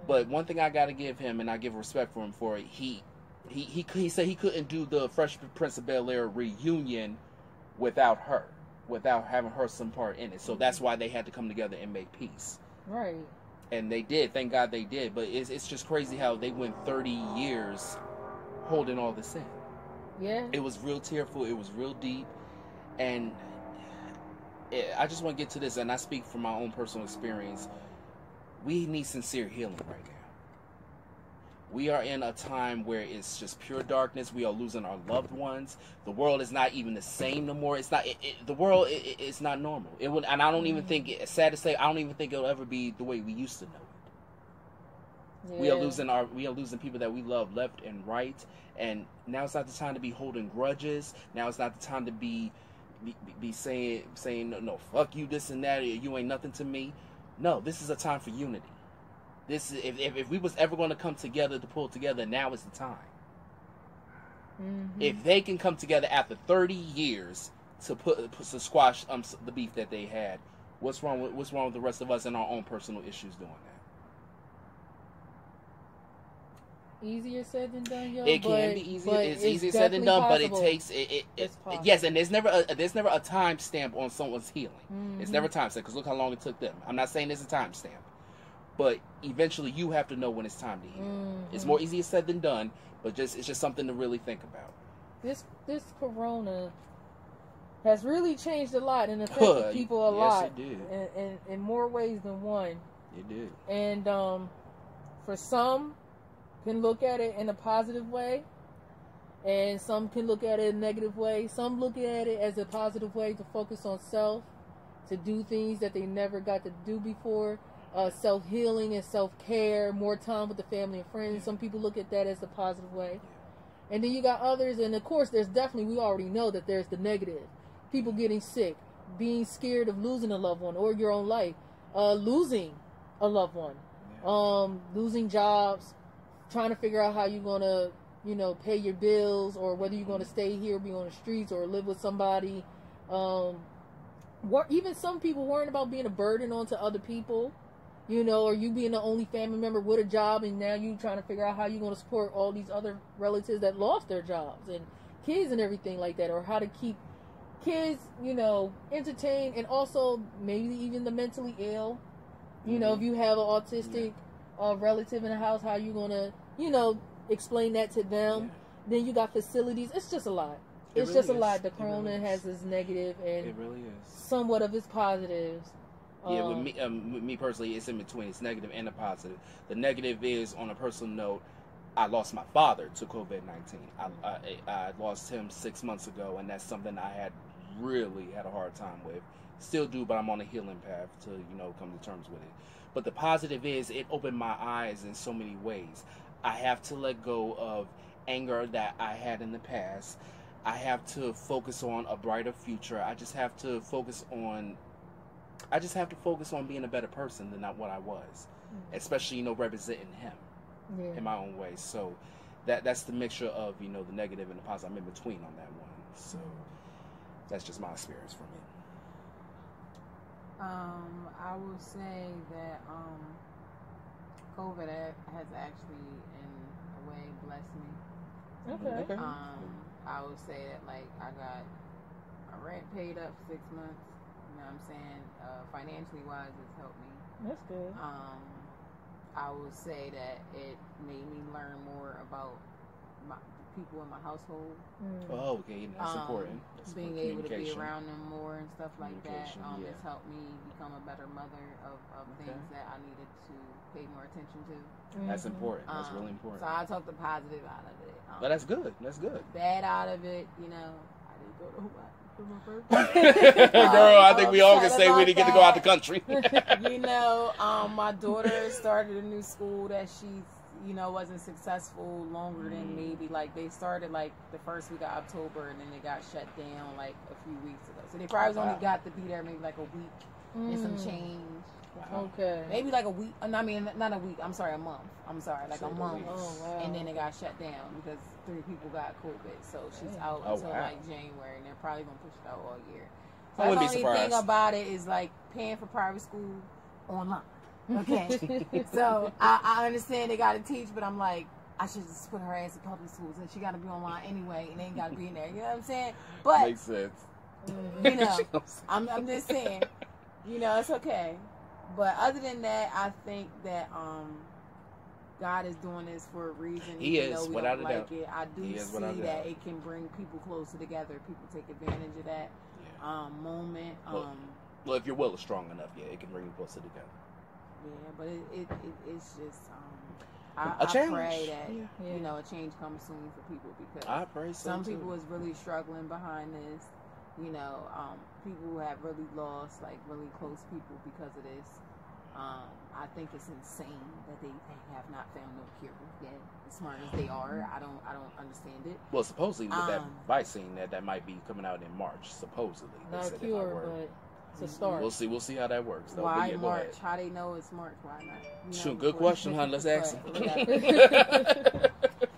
But one thing I gotta give him, and I give respect for him for it, he said he couldn't do the Fresh Prince of Bel-Air reunion without her, without having her some part in it. So that's why they had to come together and make peace. Right. And they did. Thank God they did. But it's just crazy how they went 30 years holding all this in. Yeah. It was real tearful. It was real deep. And I just want to get to this, and I speak from my own personal experience. We need sincere healing right now. We are in a time where it's just pure darkness. We are losing our loved ones. The world is not even the same no more. It's not. The world it's not normal. It would, and I don't even think. It's sad to say, I don't even think it'll ever be the way we used to know it. Yeah. We are losing people that we love left and right. And now it's not the time to be holding grudges. Now it's not the time to be saying no, fuck you, this and that. You ain't nothing to me. No, this is a time for unity. This is, if we was ever going to come together to pull together, now is the time. If they can come together after 30 years to squash the beef that they had, what's wrong with the rest of us and our own personal issues doing that? Easier said than done, yo. It can be easier. It's easier said than done, but it takes yes, and there's never a time stamp on someone's healing. It's never a time stamp because look how long it took them. I'm not saying there's a time stamp. But eventually, you have to know when it's time to heal. It's more easier said than done, but it's just something to really think about. This corona has really changed a lot and affected people a lot. Yes, it did. In more ways than one. It did. And for some, can look at it in a positive way, and some can look at it in a negative way. Some look at it as a positive way to focus on self, to do things that they never got to do before. Self-healing and self-care, more time with the family and friends. Some people look at that as a positive way. And then you got others, and of course there's definitely, we already know that there's the negative. People getting sick, being scared of losing a loved one or your own life, losing a loved one, losing jobs, trying to figure out how you're going to, pay your bills, or whether you're going to stay here, be on the streets, or live with somebody. Even some people worrying about being a burden onto other people. Or you being the only family member with a job, and now you trying to figure out how you're going to support all these other relatives that lost their jobs and kids and everything like that, or how to keep kids, entertained, and also maybe even the mentally ill. If you have an autistic relative in the house, how you going to, explain that to them. Yeah. Then you got facilities. It's just a lot. It's really just a lot. The corona has its negative and it really is somewhat of its positives. Yeah, with me personally, it's in between. It's negative and a positive. The negative is, on a personal note, I lost my father to COVID-19. I lost him 6 months ago, and that's something I had really had a hard time with. Still do, but I'm on a healing path to, come to terms with it. But the positive is, it opened my eyes in so many ways. I have to let go of anger that I had in the past. I have to focus on a brighter future. I just have to focus on being a better person than what I was, especially representing him in my own way. So that's the mixture of the negative and the positive. I'm in between on that one. So that's just my experience for me. I will say that COVID has actually, in a way, blessed me. Okay. I would say that I got my rent paid up 6 months. You know what I'm saying? Financially wise, it's helped me. That's good. I would say that it made me learn more about people in my household. Oh, okay, that's important. That's being able to be around them more and stuff like that. It's helped me become a better mother of things that I needed to pay more attention to. That's important. That's really important. So I took the positive out of it. But that's good. That's good. Bad out of it, I didn't go to Hawaii. Girl, I think we all can say we didn't get to go out the country. My daughter started a new school that she's, wasn't successful longer than maybe they started the first week of October and then they got shut down a few weeks ago. So they probably only got to be there maybe a week and some change. Wow. Okay. Maybe a week. I mean, not a week. I'm sorry, a month. I'm sorry, a month. Oh, wow. And then it got shut down because 3 people got COVID. So she's out until January, and they're probably gonna push it out all year. So that's the only thing about it is paying for private school online. Okay. So I understand they gotta teach, but I'm I should just put her ass in public schools, and she gotta be online anyway, and they ain't gotta be in there. You know what I'm saying? But makes sense. I'm just saying. It's okay. But other than that, I think that God is doing this for a reason. He is, without a doubt. I do see that it can bring people closer together. People take advantage of that moment. Well, if your will is strong enough, it can bring you closer together. Yeah, but it's just a change. Pray that a change comes soon for people because I pray so some too. people is really struggling behind this. People who have really lost really close people because of this. I think it's insane that they have not found no cure yet. As smart as they are, I don't understand it. Well, supposedly with that vaccine that might be coming out in March. Supposedly, not a cure, but it's a start. We'll see how that works. Though. Why March? How they know it's March? Why not? Shoot, good question, hon. Let's ask them.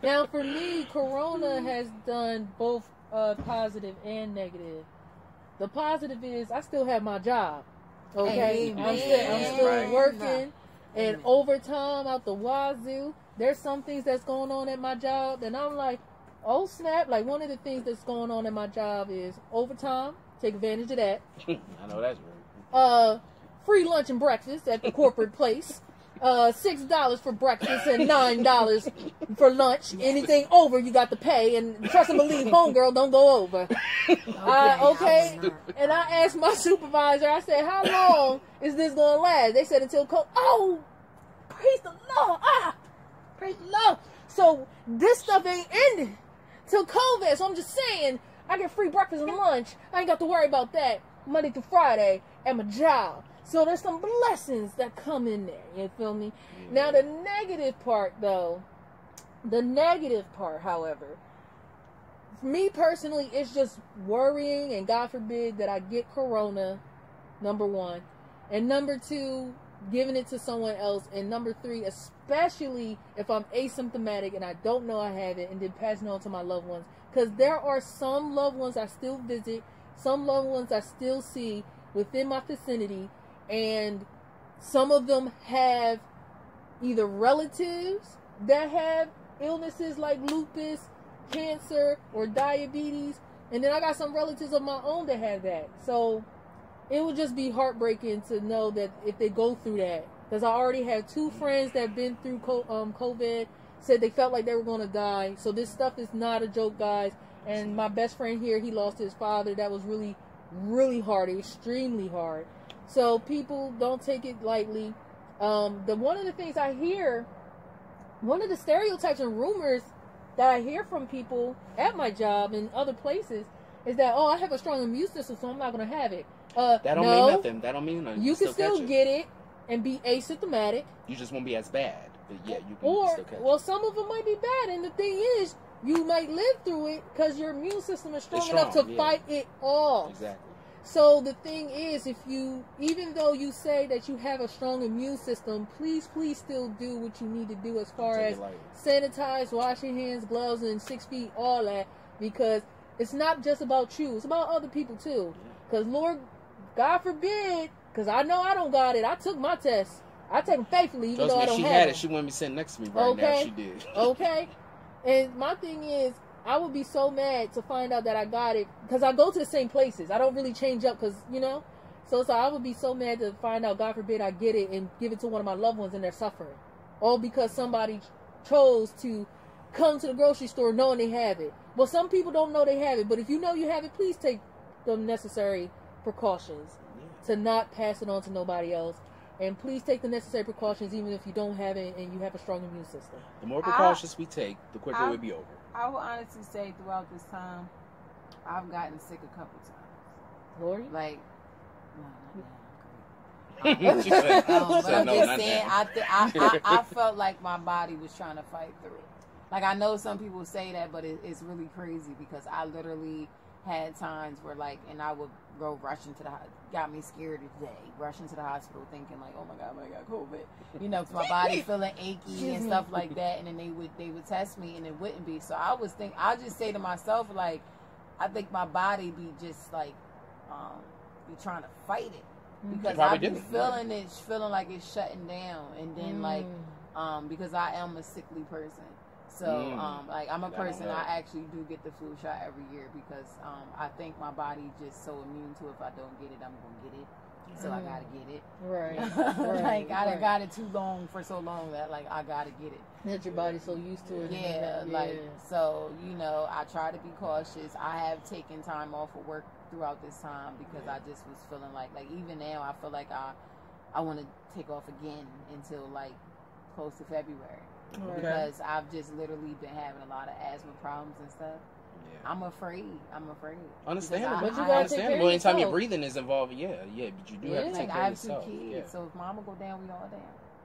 Now, for me, Corona has done both positive and negative. The positive is I still have my job. Okay, I'm still working and overtime out the wazoo. There's some things that's going on at my job, and I'm like, oh snap! One of the things that's going on at my job is overtime. Take advantage of that. I know that's right. Free lunch and breakfast at the corporate place. $6 for breakfast and $9 for lunch. Anything over, you got to pay. And trust and believe, homegirl, don't go over. Okay. And I asked my supervisor, I said, how long is this going to last? They said until COVID. Oh, praise the Lord. Praise the Lord. So this stuff ain't ending till COVID. So I'm just saying, I get free breakfast and lunch. I ain't got to worry about that Monday through Friday at my job. So there's some blessings that come in there. You feel me? Yeah. Now the negative part, though, however, for me personally, it's just worrying and God forbid that I get Corona, number one. And number two, giving it to someone else. And number three, especially if I'm asymptomatic and I don't know I have it and then passing it on to my loved ones. Because there are some loved ones I still visit, some loved ones I still see within my vicinity. And some of them have either relatives that have illnesses like lupus, cancer, or diabetes. And then I got some relatives of my own that have that. So it would just be heartbreaking to know that if they go through that. Because I already had 2 friends that have been through COVID, said they felt like they were going to die. So this stuff is not a joke, guys. And my best friend here, he lost his father. That was really, really hard, extremely hard. So people don't take it lightly. One of the things I hear, one of the stereotypes and rumors that I hear from people at my job and other places is that, I have a strong immune system, so I'm not going to have it. That don't mean nothing. That don't mean nothing. You can still get it, and be asymptomatic. You just won't be as bad. But yeah, you can Or, still catch it. well, some of them might be bad. And the thing is, you might live through it because your immune system is strong enough to fight it off. Exactly. So the thing is, even though you say that you have a strong immune system, please still do what you need to do as far as sanitize, wash your hands, gloves, and 6 feet, all that, because it's not just about you. It's about other people too. Because Lord, God forbid, because I know I don't got it. I took my test. I take them faithfully, even though I don't have it. She had it. She wouldn't be sitting next to me right now. She did. Okay. And my thing is, I would be so mad to find out that I got it, because I go to the same places. I don't really change up, because, so I would be so mad to find out, God forbid, I get it and give it to one of my loved ones and they're suffering. All because somebody chose to come to the grocery store knowing they have it. Well, some people don't know they have it, but if you know you have it, please take the necessary precautions to not pass it on to nobody else. And please take the necessary precautions even if you don't have it and you have a strong immune system. The more precautions we take, the quicker it will be over. I will honestly say throughout this time, I've gotten sick a couple times. Lori? Like, no, not now. But I'm just saying, I felt like my body was trying to fight through it. Like, I know some people say that, but it's really crazy because I literally had times where, like, and I would go rush into the, got me scared today, rush into the hospital thinking like, oh my God, I got COVID, cause my body feeling achy and stuff like that, and then they would test me and it wouldn't be. So I just say to myself, like, I think my body be just like, be trying to fight it because I be feeling like it's shutting down, and then like, because I am a sickly person. So, like, I'm a person, I actually do get the flu shot every year because I think my body just so immune to it. If I don't get it, I'm going to get it. So I got to get it. Right. Like, I got it for so long that, like, I got to get it. That your body's so used to it. Yeah, like, so, I try to be cautious. I have taken time off of work throughout this time because I just was feeling like even now, I feel like I want to take off again until, like, close to February. Okay. Because I've just literally been having a lot of asthma problems and stuff. Yeah. I'm afraid. Understandable. But you gotta take care of anytime your yourself. breathing is involved, but you do have to take care of yourself. I have 2 kids, so if mama go down, we all down.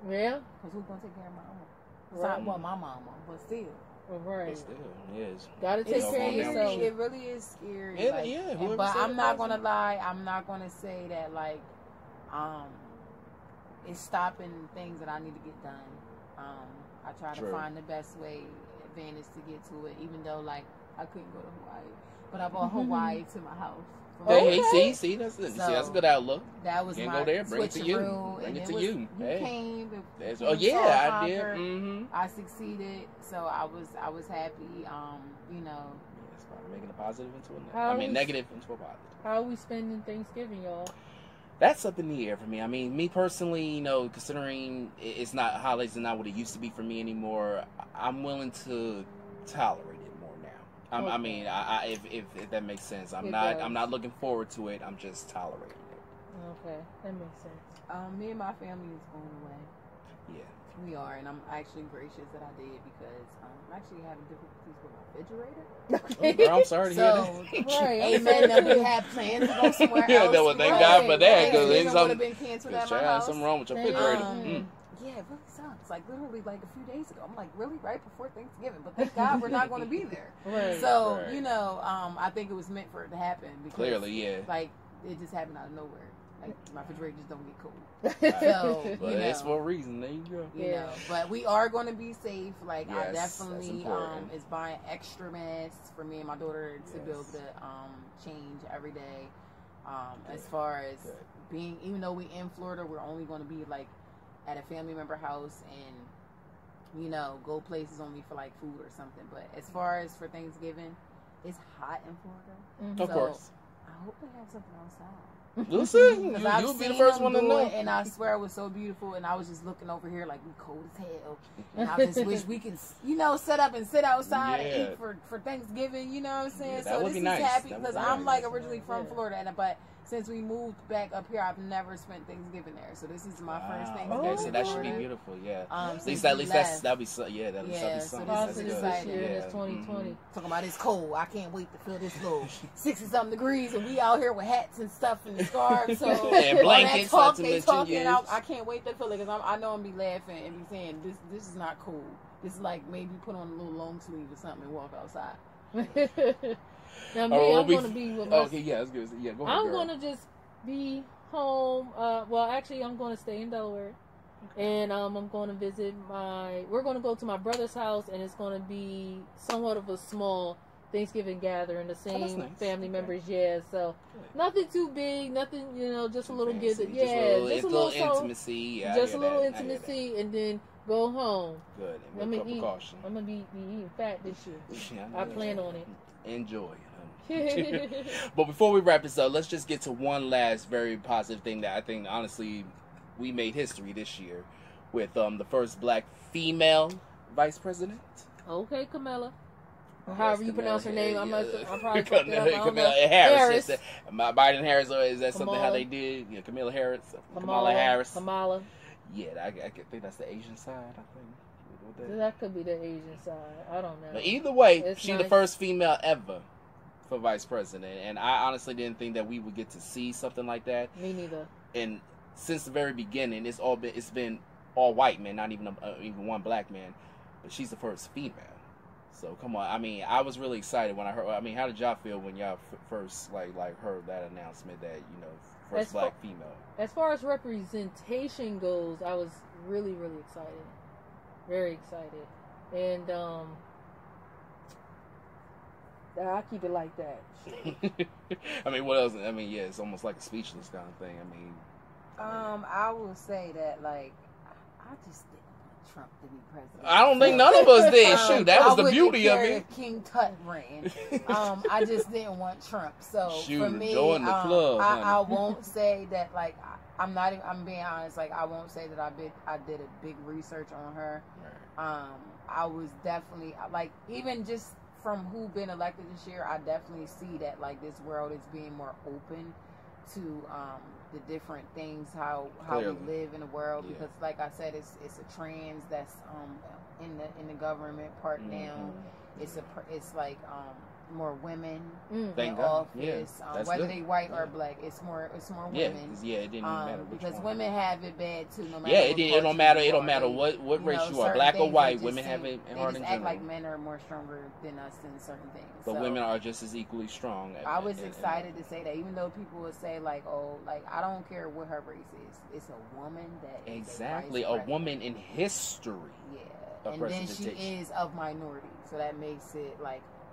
Yeah. Because who's going to take care of mama? Right. Well, my mama, but still. Right. But still, yes. Gotta take care of yourself. It really is scary. But I'm not going to lie. I'm not going to say that, like, it's stopping things that I need to get done. I try to find the best advantage to get to it, even though, like, I couldn't go to Hawaii. But I bought Hawaii to my house. Hey, see, that's a good outlook. That was you my go there, bring it to you. Bring it to you. You came. I did. Mm-hmm. I succeeded, so I was happy. It's about making a positive into a negative into a positive. How are we spending Thanksgiving, y'all? That's up in the air for me. I mean, me personally, considering it's not holidays are not what it used to be for me anymore, I'm willing to tolerate it more now. Okay. I mean, if that makes sense, I'm not looking forward to it. I'm just tolerating it. Okay, that makes sense. Me and my family is going away. Yeah. We are, and I'm actually gracious that I did because I'm actually having difficulties with my refrigerator. Okay. Girl, I'm sorry to hear that. Right. Amen. Now we had plans to go somewhere else. Well, thank God for that, because it would have been canceled at my house. Something wrong with your refrigerator. Yeah, it really sucks. Like, literally, like, a few days ago. I'm like, really? Right before Thanksgiving. But thank God we're not going to be there. Right. So, I think it was meant for it to happen. Because, clearly, yeah. Like, it just happened out of nowhere. Like, my refrigerator just don't get cold. So, but it's for a reason. There you go. But we are going to be safe. Like, yes, I definitely is buying extra masks for me and my daughter to be able to change every day. As far as being, even though we in Florida, we're only going to be like at a family member house and go places only for like food or something. But as far as for Thanksgiving, it's hot in Florida. Of course. I hope they have something outside. You'll see. You'll be the first one to know. And I swear it was so beautiful. And I was just looking over here like we cold as hell. And I just wish we could, set up and sit outside and eat for Thanksgiving. You know what I'm saying? Yeah, so this is nice. happy because I'm like originally from Florida, but since we moved back up here, I've never spent Thanksgiving there. So this is my first Thanksgiving. Okay, so that should be Florida. beautiful. Yeah. At least that'll be so. Yeah, that'll be so something. this That's is good. exciting. Year, Yeah. it's 2020. Talking about it's cold. I can't wait to feel this low 60-something degrees, and we out here with hats and stuff and scarves. So And blankets. all not that to mention, talking, yeah. I can't wait to feel it because I know I'm gonna be laughing and be saying this is not cool. This is like maybe put on a little long sleeve or something and walk outside. Now me, I'm going to be with my. Okay, yeah, that's good. Yeah, go ahead. I'm going to just be home. Well, actually, I'm going to stay in Delaware, and I'm going to visit we're going to go to my brother's house, and it's going to be somewhat of a small Thanksgiving gathering. The same nice. family Okay. members, yeah. So nothing too big, nothing, just a little Fancy. get, yeah, just a little something, intimacy. Yeah, just a I hear little that. I hear that. intimacy, and then go home. Good. I'm And gonna with eat. precaution. I'm gonna be eating fat this year. Yeah, I plan on it. Enjoy. But before we wrap this up, let's just get to one last very positive thing that I think, honestly, we made history this year with the first black female vice president. Okay, Kamala. Or however you pronounce her name, I'm probably fucked it up. I don't Camilla know. Harris. Biden Harris, or is that something how Kamala. they did? Yeah, Camilla Harris. Kamala Harris. Kamala. Yeah, I think that's the Asian side, I think. That could be the Asian side. I don't know. But either way, It's she's nice. the first female ever for vice president, and I honestly didn't think that we would get to see something like that. Me neither. And since the very beginning, it's been all white men, not even even one black man. But she's the first female. So come on, I mean, I was really excited when I heard. I mean, how did y'all feel when y'all first like heard that announcement that first black female? As far as representation goes, I was really, really excited. Very excited. And I'll keep it like that. I mean, what else? I mean, yeah, it's almost like a speechless kind of thing. I mean, I will say that I just didn't want Trump to be president. I don't think none of us did. Shoot, that was the beauty of it. If King Tut ran. I just didn't want Trump. So Shoot, for me, join the club, I won't say that I'm not. I'm being honest. I won't say that I did a big research on her. Right. I was definitely even just from who been elected this year, I definitely see that this world is being more open to the different things, how Clearly. we live in the world. Yeah. Because like I said, it's a trans that's in the government part now. It's more women Thank in God. office, Yeah, that's whether good. they white Yeah. or black. It's more Yeah, women. it didn't even matter which Because one. women have it bad too. No matter Yeah, what it culture don't matter. you It don't are. matter They- what race you are, certain black or things white. they just Women have it they hard just in act general. like men are more stronger than us in certain things. But So women are just as equally strong. I was excited to say that, even though people would say I don't care what her race is. It's a woman that is Exactly, a a vice president. woman in history. Yeah, of and then she representation. is of minority, so that makes it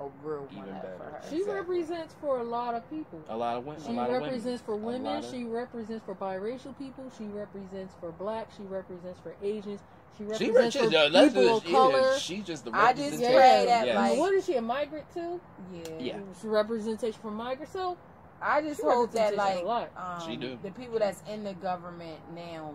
a real Even one up better. for her. She Exactly. represents for a lot of people. A lot of women. She a lot represents of for women. lot of- She represents for biracial people. She represents for black. She represents for Asians. She She represents for people of color. She's just the I just representation. pray that, Yes. What is she, a migrant too? Yeah. She representation for migrants. So I just She hope that representation a lot. She do. the people that's in the government now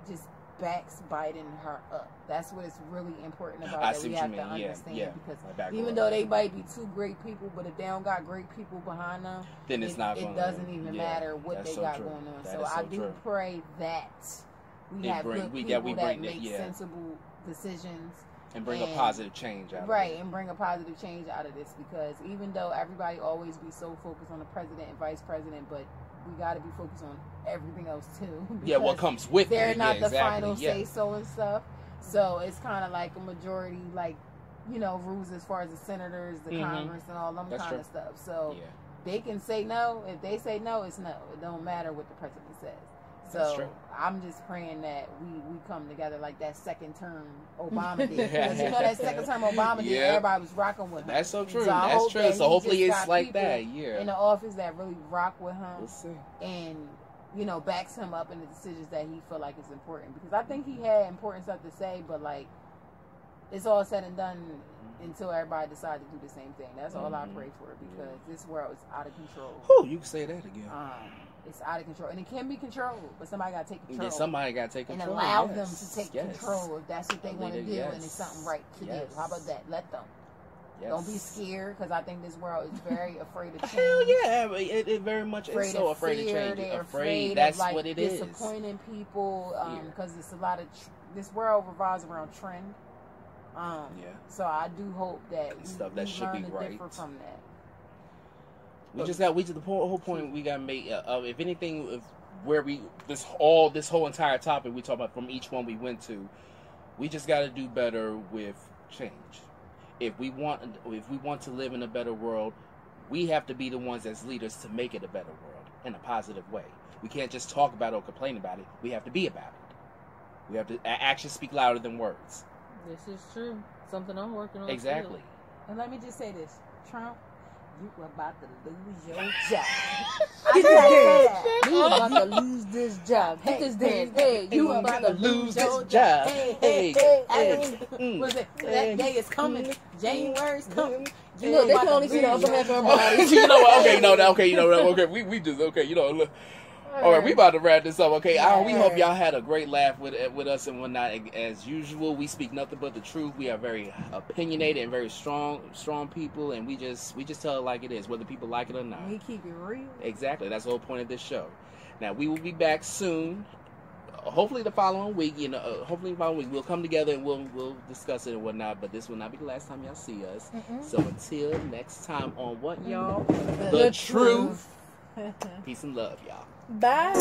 just backs Biden her up. That's what is really important about I that see we what have you to mean. Yeah, understand, yeah. because Like back even row. though they might be two great people, but if they don't got great people behind them, Then it's not it gonna- doesn't even yeah, matter what that's they so got true. going on. That so is so I do true. pray that we It have bring- good we- people yeah, we that bring make it, yeah. sensible decisions. and bring a and- positive change out of Right, it. and bring a positive change out of this, because even though everybody always be so focused on the president and vice president, but we got to be focused on everything else too. Yeah, what because comes with they're it. not Yeah, the exactly. final Yeah. say so and stuff. So it's kind of like a majority, rules as far as the senators, the Mhm. Congress, and all them That's kind true. of stuff. So Yeah. they can say no. If they say no, it's no. It don't matter what the president says. That's So true. I'm just praying that we come together like that second term Obama did. Because that second term Obama did, Yeah. everybody was rocking with him. That's so true. So I That's hope true. that So he hopefully just it's got like people that. Yeah. in the office that really rock with him We'll see. and backs him up in the decisions that he feel like is important. Because I think he had important stuff to say, but it's all said and done until everybody decides to do the same thing. That's all I pray for, because this world is out of control. Whew, you can say that again. It's out of control, and it can be controlled, but somebody got to take control. Yeah, somebody got to take and control. allow yes. them to take Yes. control if that's what they want to do, Yes. and it's something right to Yes. do. How about that? Let them. Yes. Don't be scared, because I think this world is very afraid of change. Hell yeah, it very much is so afraid of change. They're Afraid, that's of, like, what it is. disappointing people, because it's a lot of this world revolves around trend. So I do hope that stuff that should be right differ from that. The whole point we got to make if anything, this whole entire topic we talk about from each one we went to, we just got to do better with change. If we want to live in a better world, we have to be the ones as leaders to make it a better world in a positive way. We can't just talk about it or complain about it. We have to be about it. We have to actions speak louder than words. This is true. Something I'm working on. Exactly. Too. And let me just say this, Trump, you about to lose your job. I can't say that. You about to lose this job. Hit this dance. Hey, you about to lose this your job. Hey. What's it? That day is coming. January's coming. You know, they can only see the upper half of our bodies. You know what? Okay, we just, look. All right, we about to wrap this up. Okay, we hope y'all had a great laugh with us and whatnot. As usual, we speak nothing but the truth. We are very opinionated and very strong people, and we just tell it like it is, whether people like it or not. We keep it real. Exactly, that's the whole point of this show. Now we will be back soon. Hopefully the following week. We'll come together and we'll discuss it and whatnot. But this will not be the last time y'all see us. So until next time, on what, y'all? The truth. Peace and love, y'all. Bye.